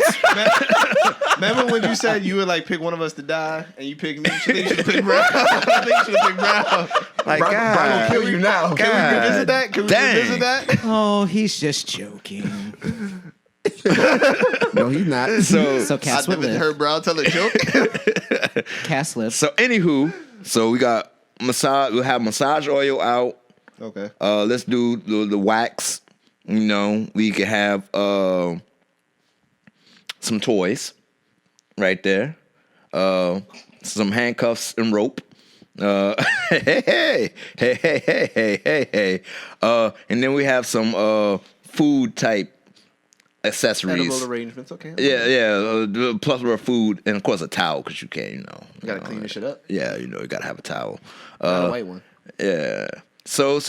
Remember when you said you would like pick one of us to die, and you picked me? I think you should pick Brown. I think you should pick Brown. Like, Brian God. will kill you now. Can we revisit that? Can we Dang. revisit that? Oh, he's just joking. No, he's not. So I Cass would never live. heard Brown tell a joke. Cass lives. So anywho, we got massage. We'll have massage oil out. Okay. Let's do the wax. You know, we could have some toys right there. Some handcuffs and rope. Hey. And then we have some food type accessories. Edible arrangements, okay. Yeah, plethora of food, and of course a towel because you can't, You gotta clean this shit up. Yeah, you gotta have a towel. Not a white one. Yeah. So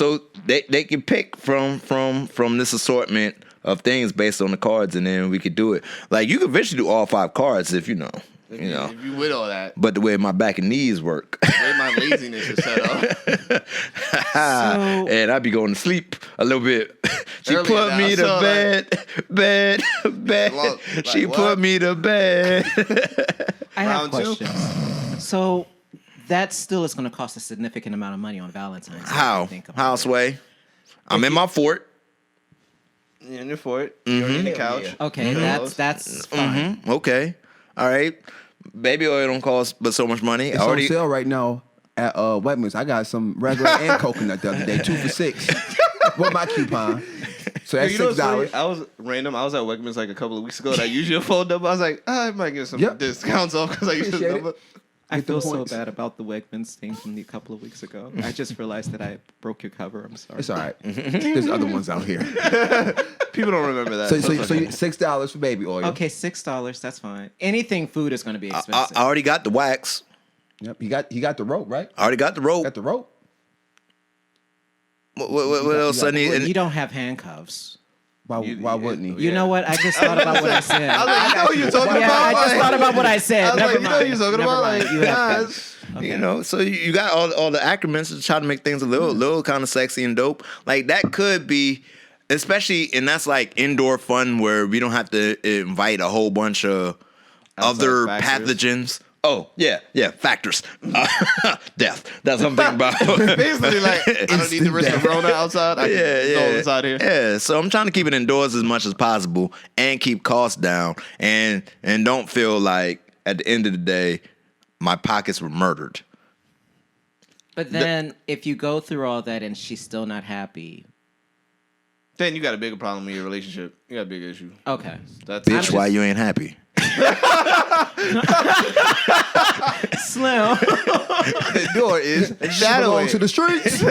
they can pick from this assortment of things based on the cards, and then we could do it. Like you could eventually do all 5 cards if you know. If you with all that. But the way my back and knees work. The way my laziness is set up. And I'd be going to sleep a little bit. She Earlier put now, me I to saw bed. Look, She like, put what? me to bed. I have Round 2? questions. So that still is going to cost a significant amount of money on Valentine's. How? How, Sway? I'm in my fort. You're in your fort. You're in the couch. Okay, that's fine. Okay. All right. Baby oil don't cost but so much money. It's on sale right now at Wegmans. I got some regular and coconut the other day, 2 for $6. With my coupon. So that's You know what's funny? $6. I was random. I was at Wegmans like a couple of weeks ago. And I used your phone number. I was like, I might get some Yep. discounts off because I used this Appreciate number. it. I Get the feel so points. bad about the Wegmans thing from a couple of weeks ago. I just realized that I broke your cover. I'm sorry. It's all right. There's other ones out here. People don't remember that. So it's okay. $6 for baby oil. Okay, $6. That's fine. Anything food is going to be I expensive. already got the wax. Yep. He got the rope, right? I already got the rope. Got the rope. What else I need? you don't have handcuffs. Why wouldn't he? You know what? I just thought about what I said. I was like, you know what you're talking yeah, about? I just Like- thought about what I said. I was Never like, you know mind. what you're talking Never about? mind. Like, You have nah, handcuffs. Okay. So you got all the acronyms to try to make things a little kind of sexy and dope. Like that could be, especially, and that's like indoor fun where we don't have to invite a whole bunch of Outside other factors. pathogens. Oh yeah, factors. Death. That's what I'm thinking about. Basically, like, I don't need to risk the Rona outside. I can go inside here. Yeah, so I'm trying to keep it indoors as much as possible and keep costs down and don't feel like at the end of the day my pockets were murdered. But then, if you go through all that and she's still not happy, Then you got a bigger problem in your relationship. You got a big issue. okay. That's Bitch, why you ain't happy? Slim. the door is that Belong way. to the streets.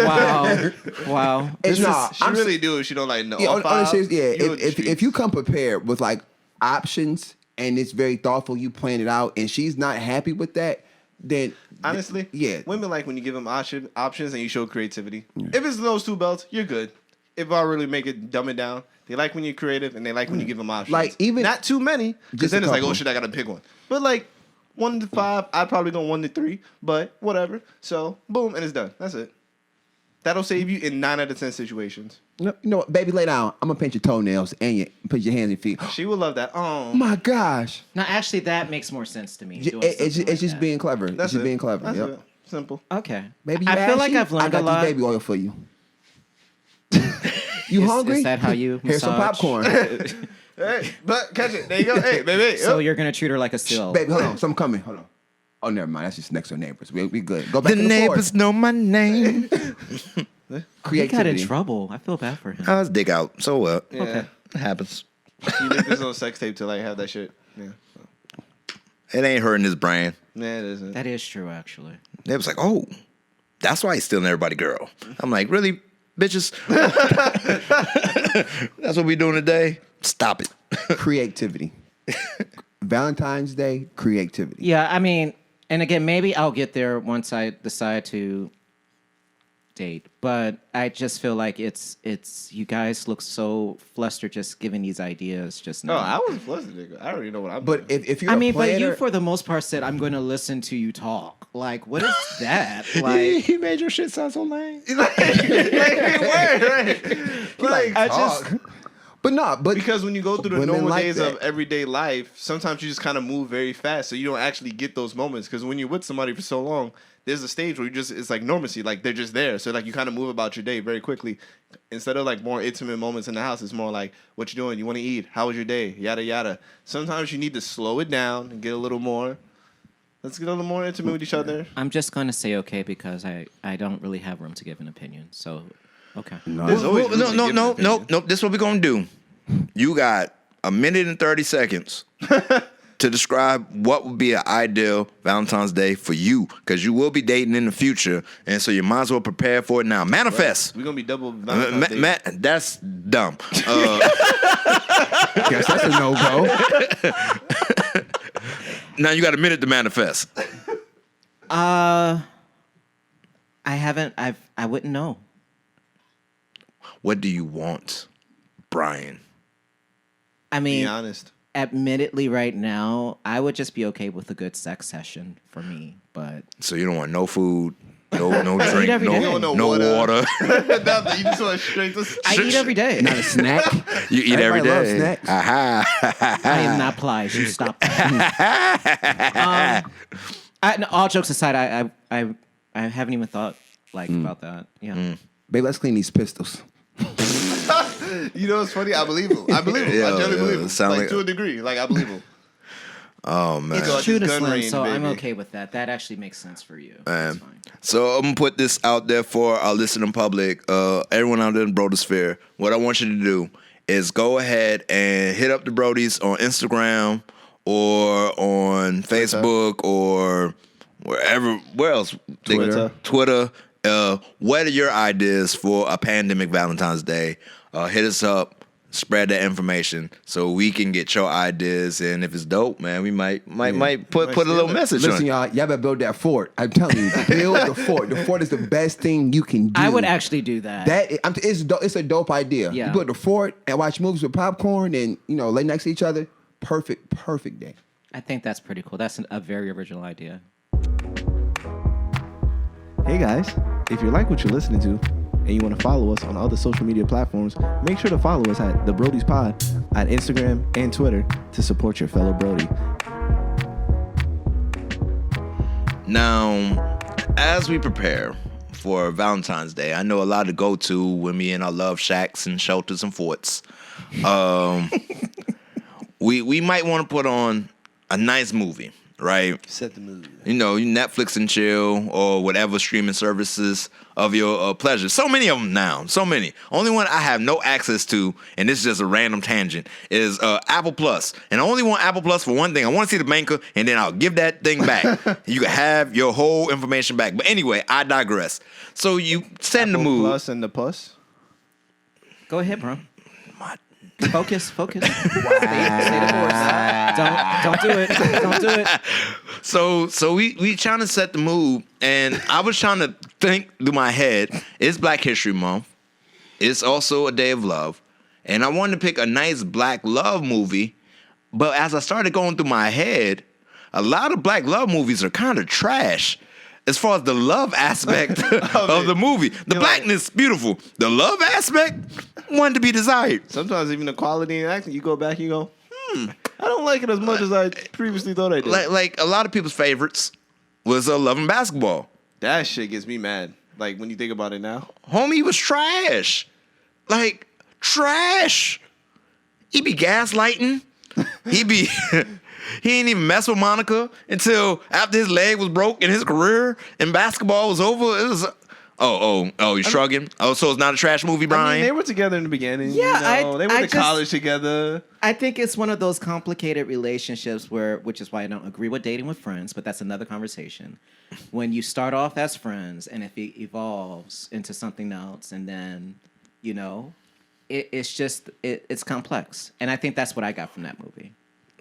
Wow. It's not. She really do if she don't like no. Yeah, all on the five, serious, yeah. you in the If streets. you come prepared with like options and it's very thoughtful, you plan it out, and she's not happy with that, then honestly, yeah. women like when you give them options and you show creativity. If it's those 2 belts, you're good. If I really make it dumb it down, they like when you're creative and they like when you give them options. Like, even- not too many, because Just then a it's like, couple. oh shit, I gotta pick one. But like 1 to 5, I'd probably go 1 to 3, but whatever. So boom, and it's done. That's it. That'll save you in 9 out of 10 situations. You know what, baby, lay down. I'm gonna paint your toenails and put your hands and feet. She will love that. Oh, My gosh, No, actually, that makes more sense to me. doing it's something like just that. being clever. that's It's just it. being clever. That's Yep. it. Simple. Okay. Baby, I feel like ashy? I've learned I got a lot. this baby oil for you. You Is- hungry? is that how you Here's some massage? popcorn. Hey, but catch it. There you go. Hey, baby. So you're gonna treat her like a seal. Baby, hold on. Something coming. Hold on. Oh, never mind. That's just next door neighbors. We good. Go back The to the neighbors forest. know my name. He got in Creativity. trouble. I feel bad for him. I was dig out. So what? Yeah. Okay. It happens. You make this on sex tape to like have that shit. Yeah. It ain't hurting his brain. Yeah, it isn't. That is true, actually. They was like, oh, that's why he's stealing everybody girl. I'm like, really, bitches? That's what we doing today? Stop it. Creativity. Valentine's Day, creativity. Yeah, I mean, and again, maybe I'll get there once I decide to date. But I just feel like it's you guys look so flustered just giving these ideas just now. Oh, I was flustered, nigga. I already know what I'm But doing. if you're I a mean, but planner, you for the most part said I'm going to listen to you talk. Like, what is that? Like, he made your shit sound so lame. like word, right? Like, I just but no, but because when you go through the women normal like days that. of everyday life, sometimes you just kind of move very fast, so you don't actually get those moments. Because when you're with somebody for so long, there's a stage where it's like normacy, like they're just there. So like you kind of move about your day very quickly. Instead of like more intimate moments in the house, it's more like, what you doing? You want to eat? How was your day? Yada yada. Sometimes you need to slow it down and get a little more. Let's get a little more intimate with each other. I'm just going to say okay because I don't really have room to give an opinion. So, okay. There's always room to give an opinion. No. This is what we're gonna do. You got 1 minute and 30 seconds to describe what would be an ideal Valentine's Day for you, because you will be dating in the future, and so you might as well prepare for it now. Manifest. We're gonna be double Valentine's Day. That's dumb. Guess that's a no-go. Now you got a minute to manifest. I haven't. I wouldn't know. What do you want, Brian? I Be mean, honest. admittedly, right now, I would just be okay with a good sex session for me. But So you don't want no food, no drink, every day. no, You don't no want water. Nothing. You just want straight to. I eat every day. Not a snack. You eat every Everybody loves day. snacks. Aha. I am not plies. You stop that. No, all jokes aside, I haven't even thought about that. Yeah. Babe, let's clean these pistols. You know what's funny? I believe him. I believe him. Yeah, I generally yeah, believe him. sound Like like- to a degree. Like I believe him. Oh man. He thought True to his gun Slim, range, so I'm baby. okay with that. That actually makes sense for you. That's fine. So I'm gonna put this out there for our listening public, everyone out there in Brodosphere. What I want you to do is go ahead and hit up the Brodies on Instagram or on Facebook or where else? Twitter. What are your ideas for a pandemic Valentine's Day? Hit us up. Spread that information so we can get your ideas, and if it's dope, man, we might put a little message Listen, on it. y'all better build that fort. I'm telling you, build the fort. The fort is the best thing you can do. I would actually do that. It's a dope idea. Yeah. You build the fort and watch movies with popcorn and lay next to each other. Perfect day. I think that's pretty cool. That's a very original idea. Hey guys, if you like what you're listening to and you want to follow us on other social media platforms, make sure to follow us at the Brodies Pod on Instagram and Twitter to support your fellow Brody. Now, as we prepare for Valentine's Day, I know a lot to go to when we in our love shacks and shelters and forts. We might want to put on a nice movie, right? Set the mood. You Netflix and chill or whatever streaming services of your pleasure. So many of them now. So many. Only one I have no access to, and this is just a random tangent, is Apple Plus. And I only want Apple Plus for one thing. I want to see the banker, and then I'll give that thing back. You can have your whole information back. But anyway, I digress. So you send the mood. Plus and the plus. Go ahead, bro. My- Focus. Stay the course. Don't do it. Don't do it. So we trying to set the mood, and I was trying to think through my head. It's Black History Month. It's also a day of love, and I wanted to pick a nice Black love movie. But as I started going through my head, a lot of Black love movies are kind of trash. As far as the love aspect of the movie, the blackness beautiful. The love aspect, one to be desired. Sometimes even the quality in acting, you go back, you go, I don't like it as much as I previously thought I did. Like a lot of people's favorites was Love and Basketball. That shit gets me mad. Like when you think about it now. Homie was trash. Like, trash. He be gaslighting. He ain't even mess with Monica until after his leg was broke and his career in basketball was over. It was, you're shrugging? Oh, so it's not a trash movie, Brian? I mean, they were together in the beginning. Yeah, they went to college together. I think it's one of those complicated relationships which is why I don't agree with dating with friends, but that's another conversation. When you start off as friends and if it evolves into something else and then, it's complex. And I think that's what I got from that movie.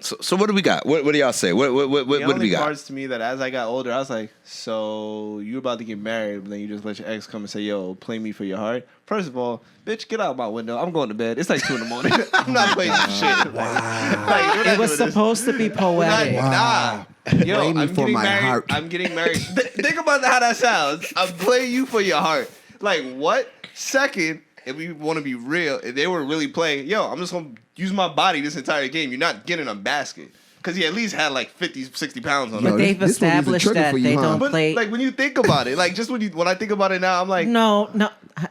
So what do we got? What do y'all say? What do we got? Parts to me that as I got older, I was like, so you about to get married, but then you just let your ex come and say, yo, play me for your heart. First of all, bitch, get out my window. I'm going to bed. It's like 2 in the morning. I'm not playing this shit. Like, It was supposed to be poetic. Nah. Yo, Play me I'm for getting my married. heart. I'm getting married. Think about how that sounds. I'm playing you for your heart. Like, what? Second, if we want to be real, if they were really playing, yo, I'm just going to use my body this entire game. You're not getting a basket. Because he at least had like 50, 60 pounds on But him. they've this movie's a established trigger that for you, they huh? don't But play. like when you think about it, like just when I think about it now, I'm like, No,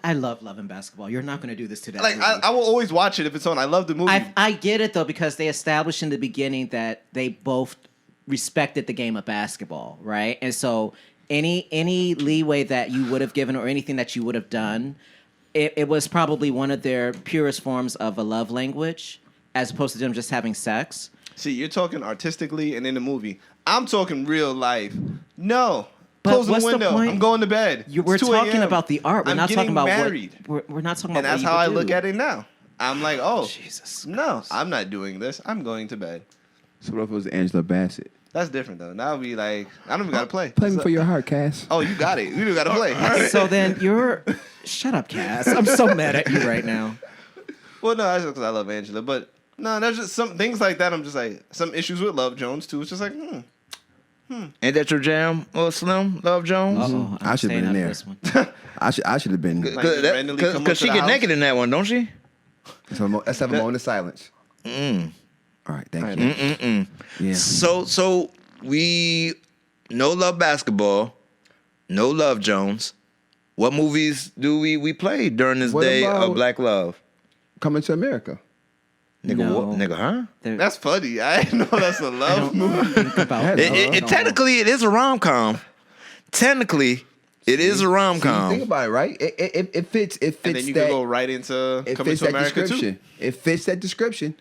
I love and basketball. You're not going to do this to that like movie. I will always watch it if it's on. I love the movie. I get it though because they established in the beginning that they both respected the game of basketball, right? And so any leeway that you would have given or anything that you would have done, it was probably one of their purest forms of a love language, as opposed to them just having sex. See, you're talking artistically and in the movie. I'm talking real life. No. But Close the what's the window. point? I'm going to bed. We're It's 2 talking a.m. about the art. We're I'm not talking getting about married. what we're not talking And about. that's what how I you would look do. at it now. I'm like, oh, Jesus. no, I'm not doing this. I'm going to bed. So what if it was Angela Bassett? That's different though. Now be like, I don't even gotta play. Play me for your heart, Cass. Oh, you got it. You do gotta play. So then you're. Shut up, Cass. I'm so mad at you right now. Well, no, that's just because I love Angela. But no, there's just some things like that. I'm just like, some issues with Love Jones too. It's just like, Ain't that your jam, Slim? Love Jones? Uh-oh, I should have been in there. I should have been. Like, you randomly come up Because to she the get house? naked in that one, don't she? Let's have a moment of silence. All right, thank you. Yeah. So we no Love Basketball, no Love Jones. What movies do we play during this What day about- of Black Love? Coming to America. Nigga, No. what? Nigga, huh? That's funny. I didn't know that's a love movie. Think about It technically it is a rom-com. Technically, it is a Think rom-com. about it, right? It fits. It fits And then you that. could go right into It Coming fits to that America description. too. It fits that description.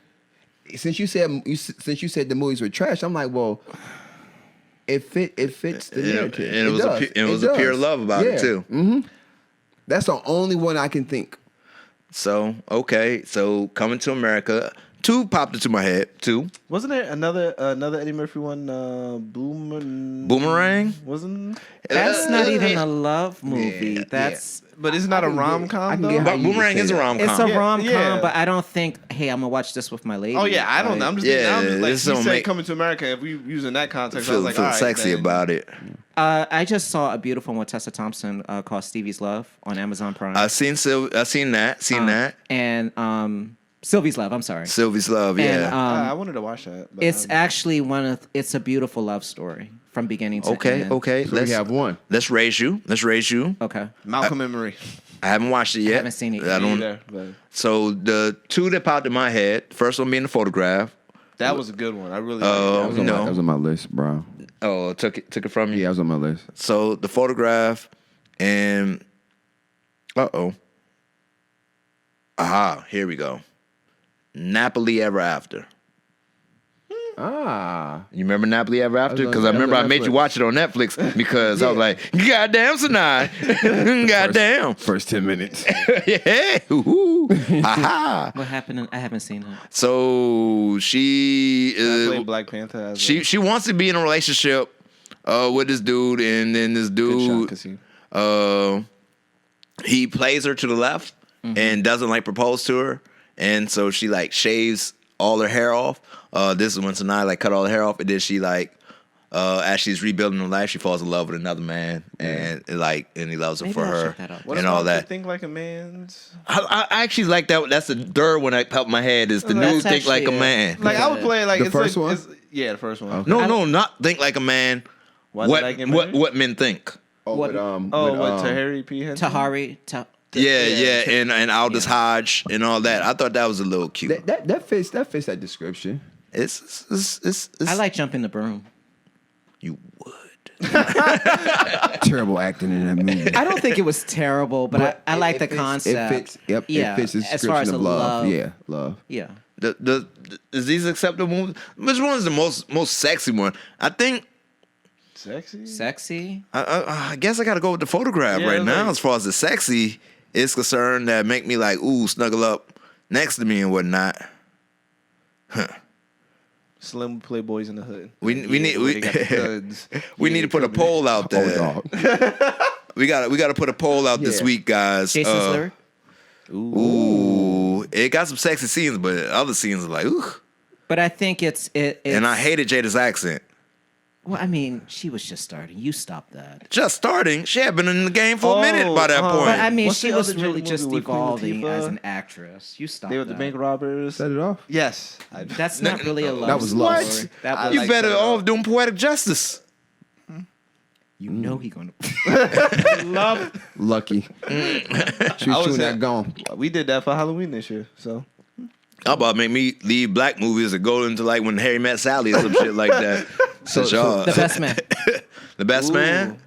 Since you said the movies were trash, I'm like, well, it fits the narrative. And it was a pure love about it too. Mm-hmm. That's the only one I can think. So okay, so Coming to America. 2 popped into my head. 2. Wasn't there another Eddie Murphy one? Boomerang. Wasn't? That's not even a love movie. Yeah, That's But it's not a I rom com can though. get how But you Boomerang say is a that. rom-com. it's a rom com, yeah. but I don't think. Hey, I'm gonna watch this with my lady. Oh yeah, I don't know. I'm just Yeah, I'm just like this you don't said make- Coming to America. If we using that context, I Feel, was like, feel all right, sexy then. about it. I just saw a beautiful one with Tessa Thompson called Stevie's Love on Amazon Prime. I seen that. And Sylvie's Love. I'm sorry. Sylvie's Love, And, yeah. I wanted to watch that. But it's actually it's a beautiful love story from beginning to Okay, end. okay. So we have one. Let's raise you. Okay. Malcolm and Marie. I haven't watched it yet. haven't seen it I yet don't. Either, but So the 2 that popped in my head. First one being the photograph. that was a good one. I really. Oh, liked That no. was on my list, bro. Oh, took it from you. Yeah, that was on my list. So the photograph and aha, here we go. Napoli Ever After. Ah. You remember Napoli Ever After? on- Because I that was remember on I made you Netflix. watch it on Netflix because I was like, goddamn, Sinai. Goddamn. First 10 minutes. Yeah. Ooh. Aha. What happened? I haven't seen it. So she I played Black Panther. As she wants to be in a relationship with this dude, and then this dude he plays her to the left and doesn't like propose to her, and so she like shaves all her hair off. This is when Sinai like cut all her hair off, and then she like as she's rebuilding her life, she falls in love with another man, and he loves her Maybe for I'll her check that out. What and about all the that. Think Like a Man's. I actually like that. That's the third one that popped in my head. Is the That's new Think Like a actually Man. Like I would play like The it's first like, one? it's- yeah, the first one. Okay. No, not Think Like a Man. Why did I get married? What men think. Oh, What- with, What Tahiri P. Henson? Tahari. Yeah, and Aldous Hodge and all that. I thought that was a little cute. that fits that description. It's I like jumping the broom. you would. Terrible acting in that movie. I don't think it was terrible, but I like the It fits- concept. It fits. Yep. Yeah, It fits the as far as description the of love. love. Yeah, love. Yeah. Is these acceptable movies? Which one is the most sexy one? I think Sexy. Sexy. I guess I got to go with the photograph Yeah, right it's now. like- As far as the sexy is concerned, that make me like snuggle up next to me and whatnot. Slim Playboys in the Hood. We need They got the guns. we need to put a poll out Oh, there. dog. We got to put a poll out this Yeah. week, guys. Jason's lyric. Ooh, it got some sexy scenes, but other scenes are like, ooh. But I think it's. And I hated Jada's accent. Well, I mean, she was just starting. You stopped that. Just starting, she had been in the game for a minute by that point. But I mean, What's she the was other really Jada just movie with Queen evolving Latifah? as an actress. You stopped They were the that. bank robbers. Set it off. Yes. That's not really a love That was story. love. That I was, You like better that. off doing poetic justice. you know he gonna love. Lucky. She was was shooting at- that gone. We did that for Halloween this year. So How about make me leave black movies and go into like When Harry Met Sally or some shit like that? Since y'all, The best man. the best Ooh. man,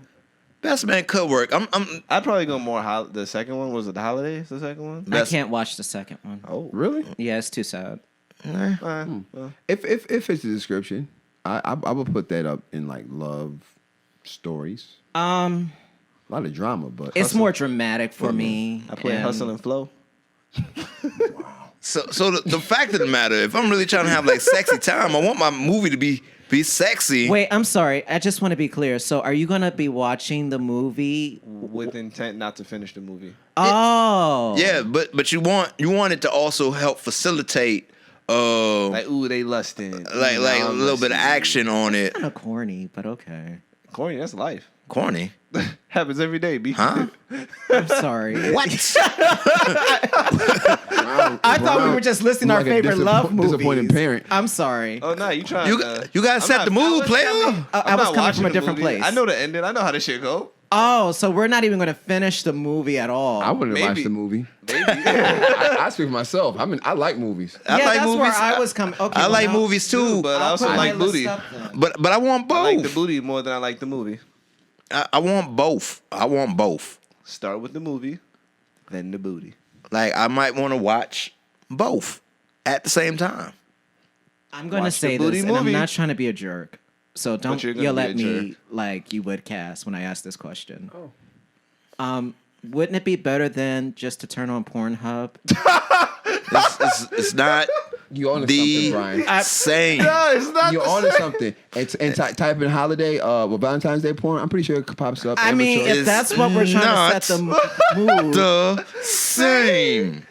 best man could work. I'm I'd probably go more. The second one was it the holidays? The second one. I can't watch the second one. Oh, Really? Yeah, it's too sad. well, If it's the description, I would put that up in like love stories. A lot of drama, but It's more dramatic for me. I play and Hustle and Flow. So the fact of the matter, if I'm really trying to have like sexy time, I want my movie to be sexy. Wait, I'm sorry. I just want to be clear. So, are you gonna be watching the movie? with intent not to finish the movie. Oh, Yeah, but you want it to also help facilitate Like, ooh, they lusting. like a little bit of action on it. kind of corny, but okay. Corny, that's life. Corny. Happens every day, B. Huh? I'm sorry. What? I thought we were just listing our Like a favorite love movies. disappointed parent. I'm sorry. Oh, no, you trying You gotta set the mood, player. I was coming from a different place. I know the ending. I know how this shit go. Oh, so we're not even going to finish the movie at all. I wouldn't Maybe. watch the movie. Maybe. I speak for myself. I like movies. I yeah, like that's movies. where I was coming. Okay, I well, like now movies too, but I I'll also put like my list booty. up then. but I want both. I like the booty more than I like the movie. I want both. I want both. Start with the movie, then the booty. Like I might want to watch both at the same time. I'm going to Watch the say booty this, and I'm movie. not trying to be a jerk. So don't you're gonna yell be at a me jerk. like you would, Cass, when I ask this question. Wouldn't it be better than just to turn on Pornhub? It's not You on to the something, Brian. same. No, it's not. You on to something. And type in holiday with Valentine's Day porn. I'm pretty sure it pops up. I every mean, choice. if that's what we're trying to set the mood. The same.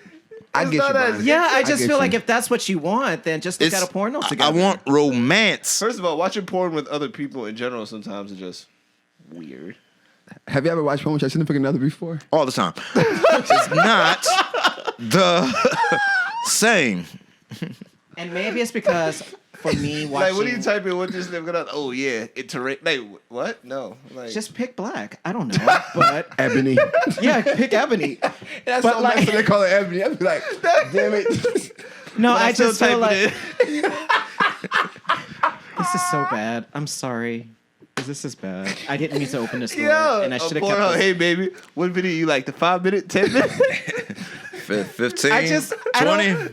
I get you, not as- Brian. Yeah, I just get feel you. like if that's what you want, then just look at a porno I together. want romance. First of all, watching porn with other people in general sometimes is just weird. Have you ever watched porn with your significant other before? All the time. It's not the same. And maybe it's because for me watching, Like, what do you type in? What just never got? Oh yeah, like what? No, like just pick black. I don't know, but Ebony. yeah, pick ebony. That's But so like- nice that they call it Ebony. I'd be like, damn it. No, But I still just feel type like it in. this is so bad. I'm sorry. This is bad. I didn't mean to open this door, Yo, and I should have Pornhub, kept this. hey baby, what video you like? The 5 minute, 10 minute? 15, I just- I 20,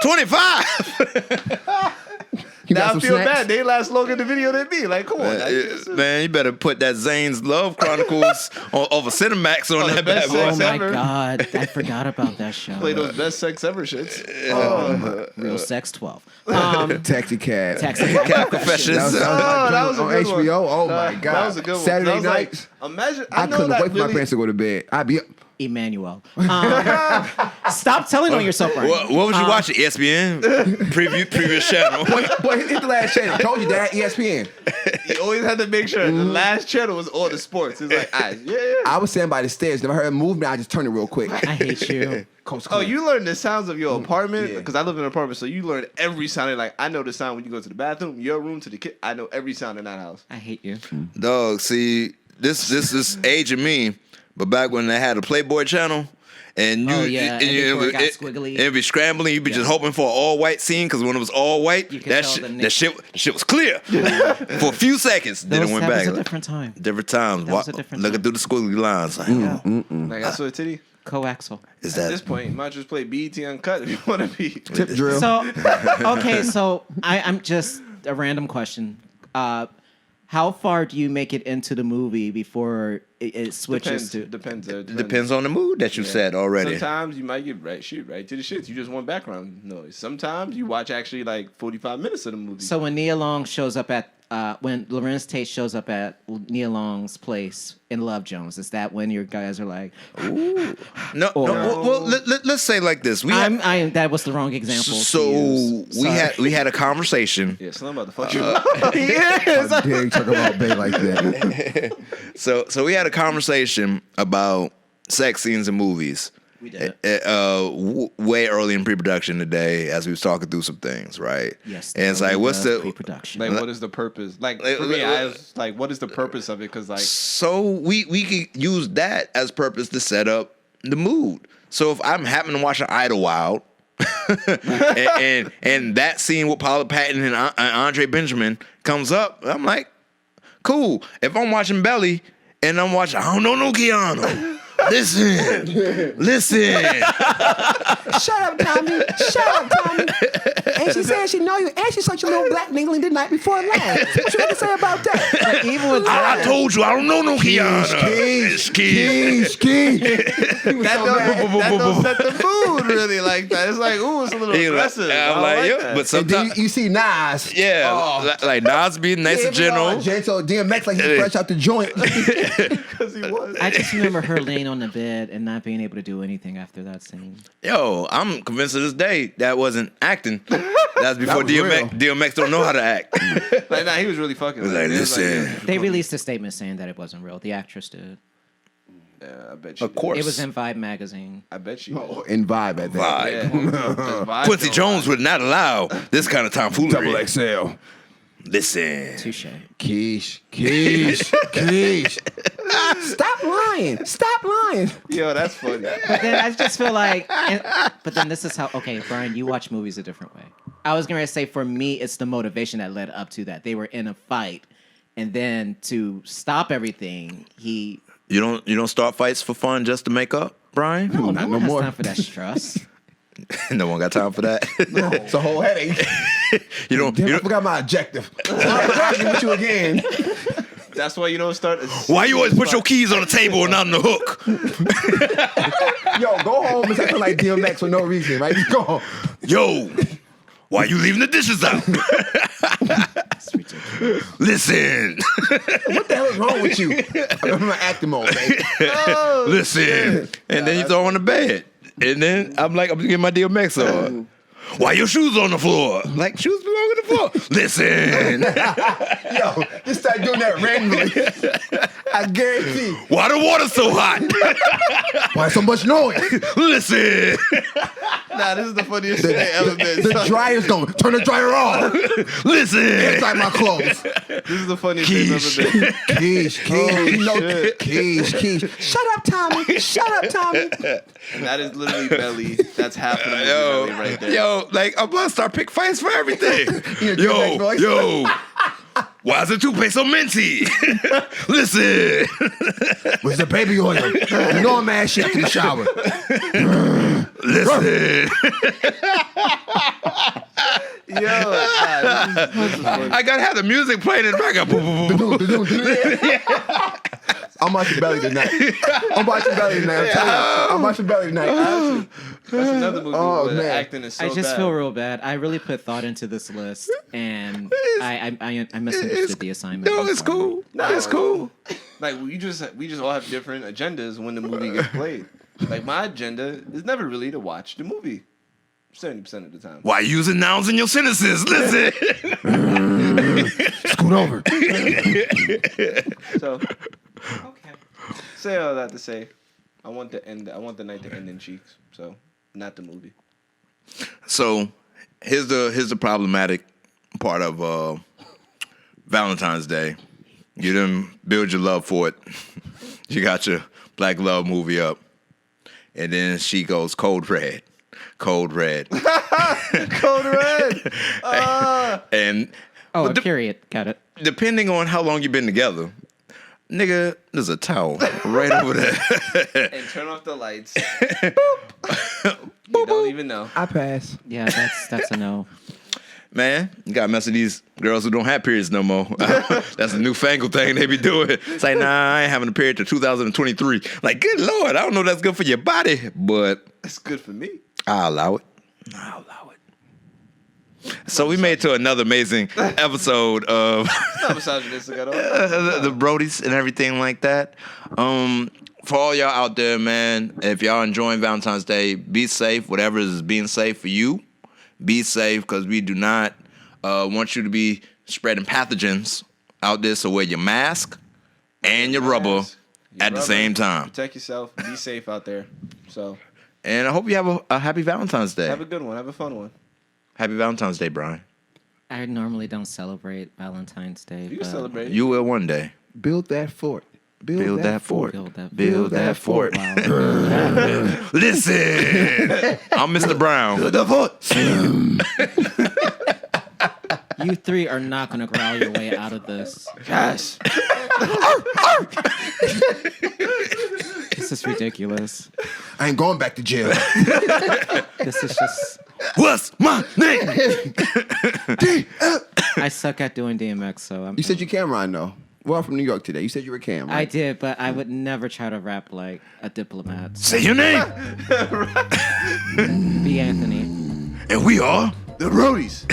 25. You Now got I some feel snacks? bad. They last longer in the video than me. Like, come on. Man, you better put that Zane's Love Chronicles over Cinemax on Oh, the that bad best boy. Oh sex my ever. god, I forgot about that show. Play those best sex ever shits. Real Sex 12. Taxi cab. Taxi Cat Confessions. that was a on good one. HBO. Oh Nah, my god. That was a good one. Saturday I was like, nights. imagine. I know couldn't that wait for my really- parents to go to bed. I'd be up. Emmanuel. Stop telling on yourself, Brian. What was you watching? ESPN? Previous channel. Boy, hit the last channel. Told you that ESPN. You always had to make sure the last channel was all the sports. It's like, yeah. I was standing by the stairs. Never heard a movement. I just turned it real quick. I hate you. Coast Oh, clear. you learned the sounds of your apartment? Yeah. Because I live in an apartment, so you learn every sound. Like, I know the sound when you go to the bathroom, your room, to the kitchen. I know every sound in that house. I hate you. Dog, see, this is aging me, but back when they had a Playboy channel, and you, Oh, yeah, and before it got squiggly. it'd be scrambling. You'd be just hoping for an all white scene because when it was all white, You could that tell the shit was clear for a few seconds. Then it went that back. was a different time. Different times. That was a different Looking time. through the squiggly lines. Like, Like, I saw a titty. Coaxial. is At this that point, you might just play BET Uncut if you want to be. Tip drill. So, okay, so I'm just a random question. How far do you make it into the movie before it switches Depends. depends on the mood that you set already. Sometimes you might get right to the shits. You just want background noise. Sometimes you watch actually like 45 minutes of the movie. So when Nia Long shows up at when Lorenz Tate shows up at Nia Long's place in Love Jones, is that when your guys are like, No, Or- well, let's say like this. We had, that was the wrong example. to so use. Sorry. we had a conversation. yeah, Slim about to fuck you. How dare you talk about Bay like that? So we had a conversation about sex scenes in movies. We did. Way early in pre-production today, as we was talking through some things, right? Yes. And it's like, what's the pre-production? Like, what is the purpose? Like, for me, I was like, what is the purpose of it? Because, like, So we could use that as purpose to set up the mood. So if I'm happening to watch an Idlewild, and that scene with Paula Patton and Andre Benjamin comes up, I'm like, cool. If I'm watching Belly and I'm watching, I don't know no Keanu. Listen. Shut up, Tommy. Shut up, Tommy. And she said she know you, and she sucked your little black dingling the night before last. What you have to say about that? But even with I told you, I don't know no Kiana. Keys. That don't set the mood really like that. It's like, ooh, it's a little aggressive. I don't like that. But And sometimes, then you see Nas. yeah, Oh. like Nas being nice and gentle. Gentle. DMX like he's fresh out the joint. Because he was. I just remember her laying on the bed and not being able to do anything after that scene. Yo, I'm convinced to this day that wasn't acting. That's before was real. DMX don't know how to act. Like, nah, he was really fucking. Like, It was listen. They released a statement saying that it wasn't real. The actress did. Yeah, I bet she Of course. It was in Vibe magazine. I bet she Oh, in vibe at that. Vibe. Yeah. Quincy Jones would not allow this kind of tomfoolery. Double XL. Listen. Touche. Keish. Stop lying. Yo, that's funny. But then I just feel like, but then this is how, okay, Brian, you watch movies a different way. I was going to say, for me, it's the motivation that led up to that. They were in a fight, and then to stop everything, You don't start fights for fun just to make up, Brian? no not one no has more. time for that stress. No one got time for that. It's a whole headache. you don't. Damn, I forgot my objective. I'm arguing with you again. That's why you don't start. Why you always put your keys on the table and not on the hook? Yo, go home and acting like DMX for no reason, right? Just go home. Yo, why you leaving the dishes out? That's ridiculous. Listen, What the hell is wrong with you? I'm in my acting mode, baby. listen, and then you throw on the bed, and then I'm like, I'm getting my DMX on. Why your shoes on the floor? Like, shoes belong on the floor. Listen, Yo, just start doing that randomly. I guarantee. why the water so hot? Why so much noise? Listen, Nah, this is the funniest thing ever been. The dryer's going. Turn the dryer off. listen. Inside my clothes. This is the funniest thing ever been. Keish. You know, shit. Keish. Shut up, Tommy. And that is literally belly. That's half of the movie belly right there. Yo, like I'm about to start pick fights for everything. You do that voice? yo, why is the toothpaste so minty? Listen, Where's the baby oil? You know I'm mad shit after the shower. listen. Yo, this is funny. I gotta have the music playing in the background. Boom, boom, boom, boom. I'm watching Belly tonight. I'm watching Belly tonight. I'm watching Belly tonight. That's another movie Oh, where the man. acting is so I just bad. feel real bad. I really put thought into this list, and I misunderstood the assignment. No, I'm it's sorry. cool. No, it's cool. Like we just all have different agendas when the movie gets played. Like my agenda is never really to watch the movie. 70% of the time. Why you using nouns in your sentences? Listen. Scoot over. So Okay. say all that to say, I want the night to end in cheeks. So not the movie. So here's the problematic part of Valentine's Day. You didn't build your love for it. You got your black love movie up, and then she goes cold red. Code Red. And Oh, but period. Got it. depending on how long you've been together, nigga, there's a towel right over there. And turn off the lights. You don't even know. I pass. Yeah, that's a no. Man, you gotta mess with these girls who don't have periods no more. That's a newfangled thing they be doing. It's like, nah, I ain't having a period till 2023. Like, good Lord, I don't know if that's good for your body, but It's good for me. I'll allow it. So we made it to another amazing episode of Not misogynistic at all. the Brodies and everything like that. For all y'all out there, man, if y'all enjoying Valentine's Day, be safe. Whatever is being safe for you, be safe, because we do not want you to be spreading pathogens out there. So wear your mask and your rubber at the same time. Protect yourself. Be safe out there. So And I hope you have a happy Valentine's Day. have a good one. Have a fun one. Happy Valentine's Day, Brian. I normally don't celebrate Valentine's Day. You can but celebrate. You will one day. Build that fort. Build that fort. Build that Build that fort. Wow. Listen, I'm Mr. Brown. The fort. You three are not going to growl your way out of this. Yes. This is is ridiculous. I ain't going back to jail. This is just. What's my name? I suck at doing DMX, so I'm. You said you're Cameron, though. Well, I'm from New York today. You said you were Cam, right? I did, but I would never try to rap like a diplomat. Say your name. Be Anthony. And we are The Brodies.